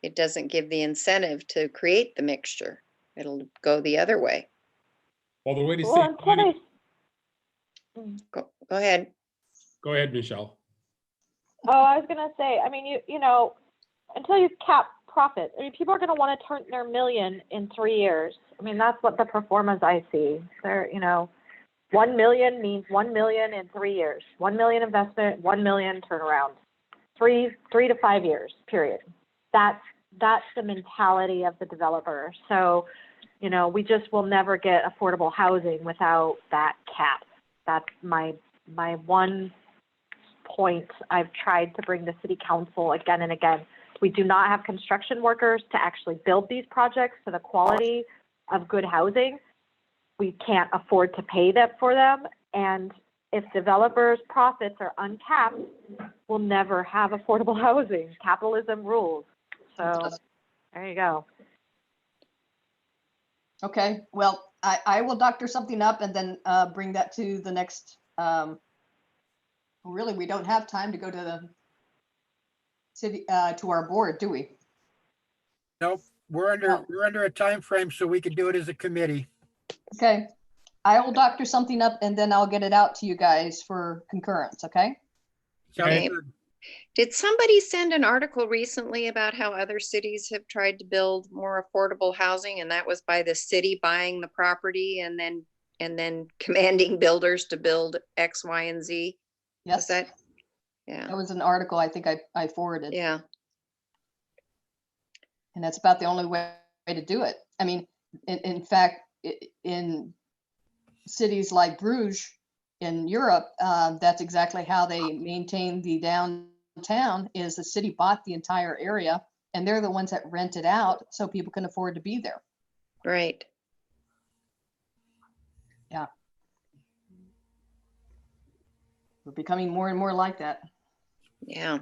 it doesn't give the incentive to create the mixture. It'll go the other way. Well, the way to Well, save until money, Go ahead. go ahead, Michelle. I was gonna say, I mean, until you cap profit, I mean, people are gonna want to turn their million in 3 years. I mean, that's what the performance I see. They're, 1 million means 1 million in 3 years. 1 million investment, 1 million turnaround. 3 to 5 years, period. That's the mentality of the developer. So, we just will never get affordable housing without that cap. That's my one point I've tried to bring to city council again and again. We do not have construction workers to actually build these projects to the quality of good housing. We can't afford to pay that for them. And if developers' profits are uncapped, we'll never have affordable housing. Capitalism rules. So there you go. Okay, well, I will doctor something up and then bring that to the next, really, we don't have time to go to the city, to our board, do we? Nope, we're under a time frame, so we could do it as a committee. Okay, I will doctor something up and then I'll get it out to you guys for concurrence, okay? Sounds Okay. good. Did somebody send an article recently about how other cities have tried to build more affordable housing, and that was by the city buying the property and then commanding builders to build X, Y, and Z? Yes, Was that yeah, was an article I think I forwarded. yeah. And that's about the only way to do it. I mean, in fact, in cities like Bruges in Europe, that's exactly how they maintain the downtown. Is the city bought the entire area and they're the ones that rent it out so people can afford to be there. Right. Yeah. We're becoming more and more like that. Yeah.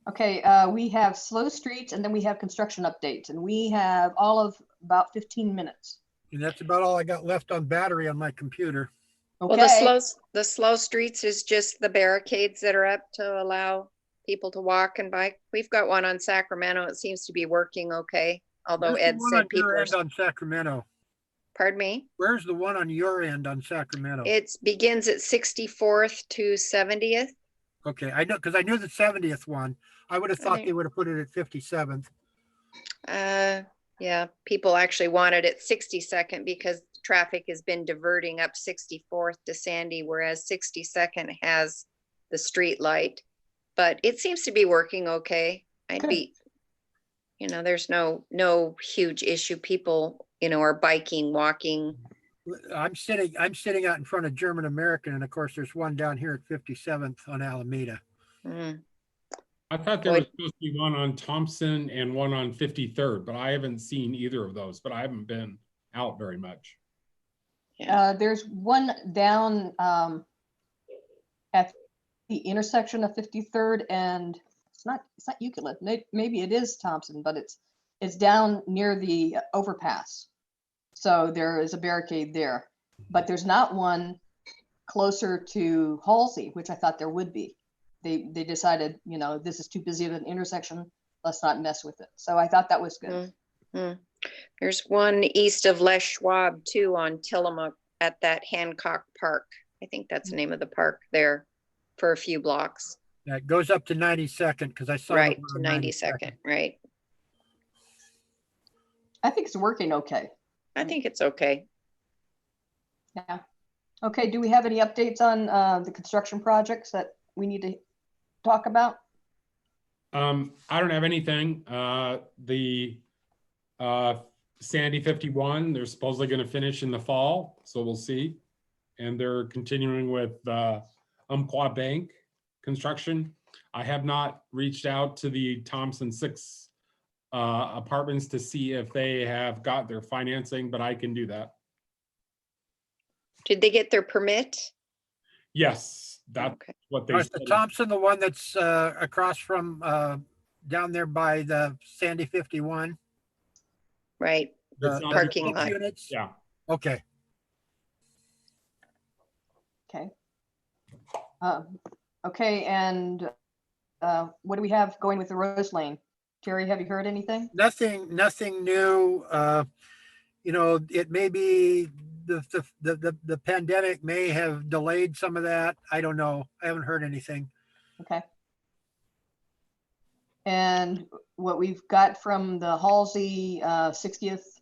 Okay, we have slow streets and then we have construction updates, and we have all of about 15 minutes. And that's about all I got left on battery on my computer. Okay. Well, the slow streets is just the barricades that are up to allow people to walk and bike. We've got one on Sacramento. It seems to be working okay. Although Where's the Ed one said on people your are, end on Sacramento? pardon me? Where's the one on your end on Sacramento? It begins at 64th to 70th. Okay, I know, because I knew the 70th one. I would have thought they would have put it at 57th. Yeah, people actually wanted it 62nd because traffic has been diverting up 64th to Sandy, whereas 62nd has the street light. But it seems to be working okay. Good. There's no huge issue. People, are biking, walking. I'm sitting out in front of German American, and of course, there's one down here at 57th on Alameda. Mm. I thought there was supposed to be one on Thompson and one on 53rd, but I haven't seen either of those, but I haven't been out very much. Yeah. There's one down at the intersection of 53rd and it's not Euclid. Maybe it is Thompson, but it's down near the overpass. So there is a barricade there, but there's not one closer to Halsey, which I thought there would be. They decided, this is too busy of an intersection. Let's not mess with it. So I thought that was good. Mm-hmm. There's one east of Les Schwab too on Tillamook at that Hancock Park. I think that's the name of the park there for a few blocks. That goes up to 92nd because I saw Right, the to 92nd, right. I think it's working okay. I think it's okay. Yeah. Okay, do we have any updates on the construction projects that we need to talk about? I don't have anything. The Sandy 51, they're supposedly going to finish in the fall, so we'll see. And they're continuing with Umpqua Bank construction. I have not reached out to the Thompson 6 apartments to see if they have got their financing, but I can do that. Did they get their permit? Yes, that's Okay. what they Is said. the Thompson the one that's across from down there by the Sandy 51? Right. It's The not- parking six lot. units? Yeah. Okay. Okay. Okay, and what do we have going with the Rose Lane? Terry, have you heard anything? Nothing new. You know, it may be the pandemic may have delayed some of that. I don't know. I haven't heard anything. Okay. And what we've got from the Halsey 60th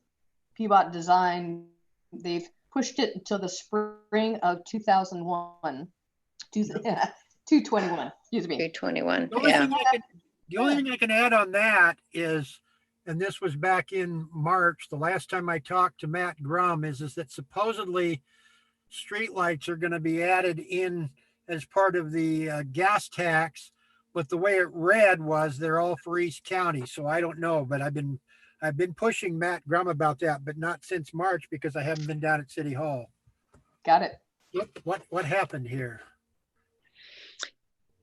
Peabody design, they've pushed it until the spring of 2001. 221, excuse me. 221. The only Yeah. thing the only thing I can add on that is, and this was back in March, the last time I talked to Matt Grum, is that supposedly streetlights are going to be added in as part of the gas tax, but the way it read was they're all for East County. So I don't know, but I've been pushing Matt Grum about that, but not since March because I haven't been down at City Hall. Got it. What happened here?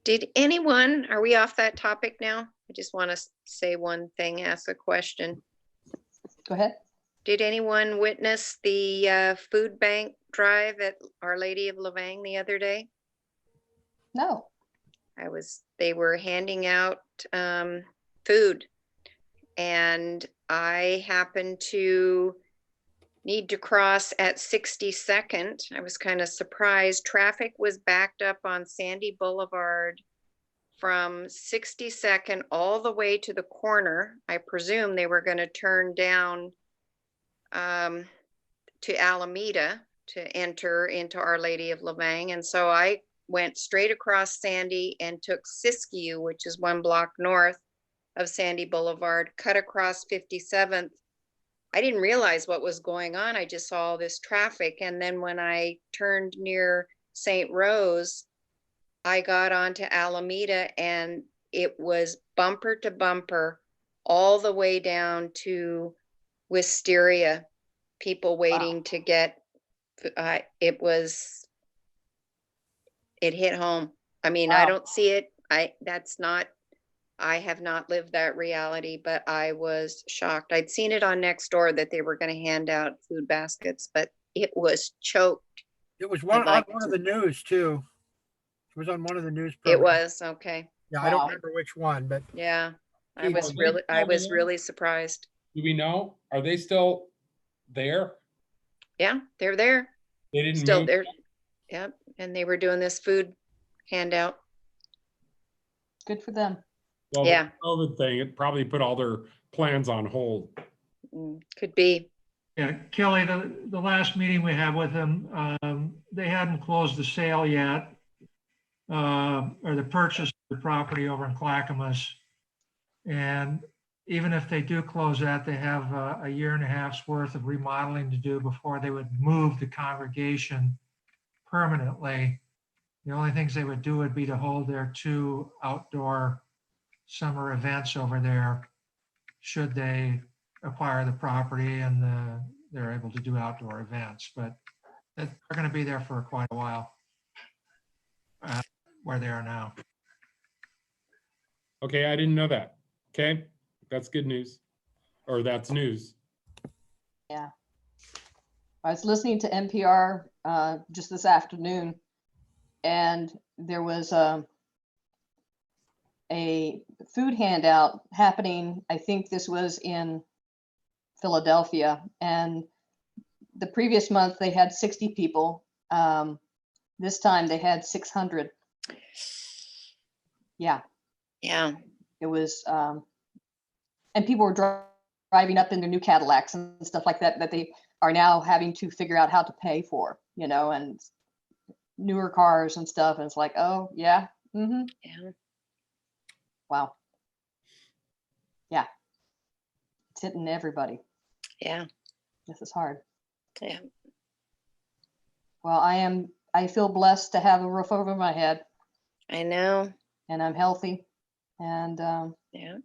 Did anyone, are we off that topic now? I just want to say one thing, ask a question. Go ahead. Did anyone witness the food bank drive at Our Lady of Lavang the other day? No. They were handing out food, and I happened to need to cross at 62nd. I was kind of surprised. Traffic was backed up on Sandy Boulevard from 62nd all the way to the corner. I presume they were going to turn down to Alameda to enter into Our Lady of Lavang. And so I went straight across Sandy and took Siskiyou, which is 1 block north of Sandy Boulevard, cut across 57th. I didn't realize what was going on. I just saw all this traffic. And then when I turned near St. Rose, I got onto Alameda and it was bumper to bumper all the way down to Wisteria, people waiting to get, it hit home. I mean, Wow. I don't see it. I have not lived that reality, but I was shocked. I'd seen it on Nextdoor that they were going to hand out food baskets, but it was choked. It was I'd like on one of to- the news too. It was on one of the news It programs. was, okay. Yeah, I don't Wow. remember which one, but Yeah. I Hey, was are they still there? really surprised. Do we know? Are they still there? Yeah, they're there. They didn't Still move. there. Yep. And they were doing this food handout. Good for them. Well, Yeah. the COVID thing, it probably put all their plans on hold. Could be. Yeah, Kelly, the last meeting we had with them, they hadn't closed the sale yet, or the purchase of the property over in Clackamas. And even if they do close that, they have a year and a half's worth of remodeling to do before they would move the congregation permanently. The only things they would do would be to hold their 2 outdoor summer events over there, should they acquire the property and they're able to do outdoor events. But they're going to be there for quite a while, where they are now. Okay, I didn't know that. Okay, that's good news. Or that's news. Yeah. I was listening to NPR just this afternoon, and there was a food handout happening. I think this was in Philadelphia, and the previous month they had 60 people. This time they had 600. Yeah, Yeah. it was, and people were driving up in their new Cadillacs and stuff like that, that they are now having to figure out how to pay for, you know, and newer cars and stuff. And it's like, oh yeah. Mm-hmm. Yeah. Wow. It's hitting everybody. Yeah, This is hard. yeah. Well, I feel blessed to have a roof over my head, I know. and I'm healthy, and Yeah.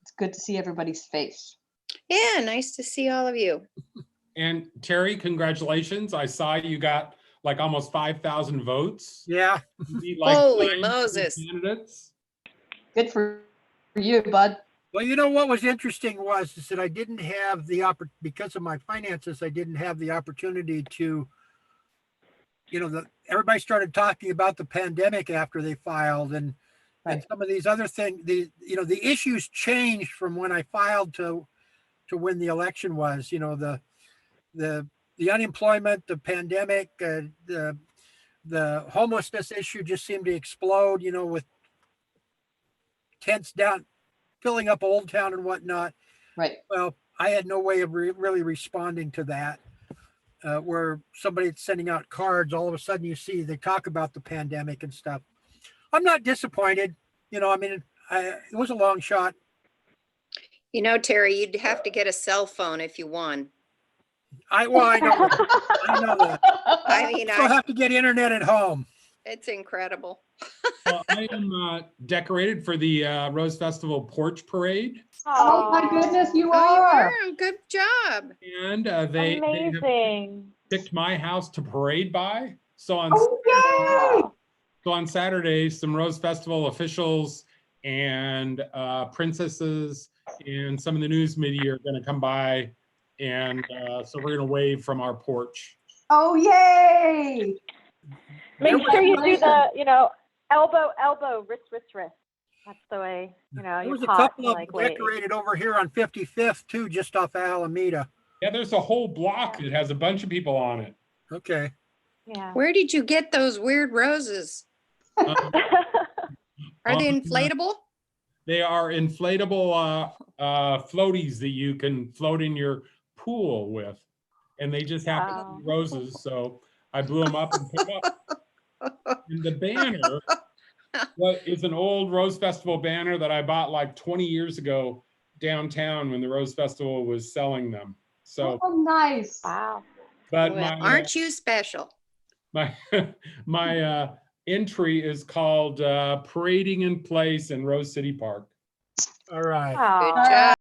it's good to see everybody's face. Yeah, nice to see all of you. And Terry, congratulations. I saw you got like almost 5,000 votes. Yeah. You beat like Holy 9 Moses. candidates. Good for you, bud. Well, you know what was interesting was is that I didn't have the because of my finances, I didn't have the opportunity to, everybody started talking about the pandemic after they filed and Right. some of these other things, the issues changed from when I filed to when the election was, the unemployment, the pandemic, the homelessness issue just seemed to explode, with tents down, filling up Old Town and whatnot. Right. Well, I had no way of really responding to that. Where somebody's sending out cards, all of a sudden you see they talk about the pandemic and stuff. I'm not disappointed. It was a long shot. Terry, you'd have to get a cell phone if you won. I know that. I know that. I mean, Still have to get internet at home. it's incredible. Well, I am decorated for the Rose Festival porch parade. Oh my goodness, you Oh, you are. are. Good job. And they have Amazing. picked my house to parade by. So on Oh, yay! So on Saturday, some Rose Festival officials and princesses and some of the news media are going to come by, and so we're going to wave from our porch. Oh, yay! Make There was- sure you do the, elbow, wrist. That's the way, There you was a talk, couple of like, wait. decorated over here on 55th too, just off of Alameda. Yeah, there's a whole block that has a bunch of people on it. Okay. Yeah. Where did you get those weird roses? Um, Are they Um, inflatable? They are inflatable floaties that you can float in your pool with, and they just happen to Wow. be roses. So I blew them up and put them up. And the banner is an old Rose Festival banner that I bought like 20 years ago downtown when the Rose Festival was selling them. So, Oh, nice. Wow. but Well, aren't you special? my entry is called Parading in Place in Rose City Park. All right. Good Wow. job.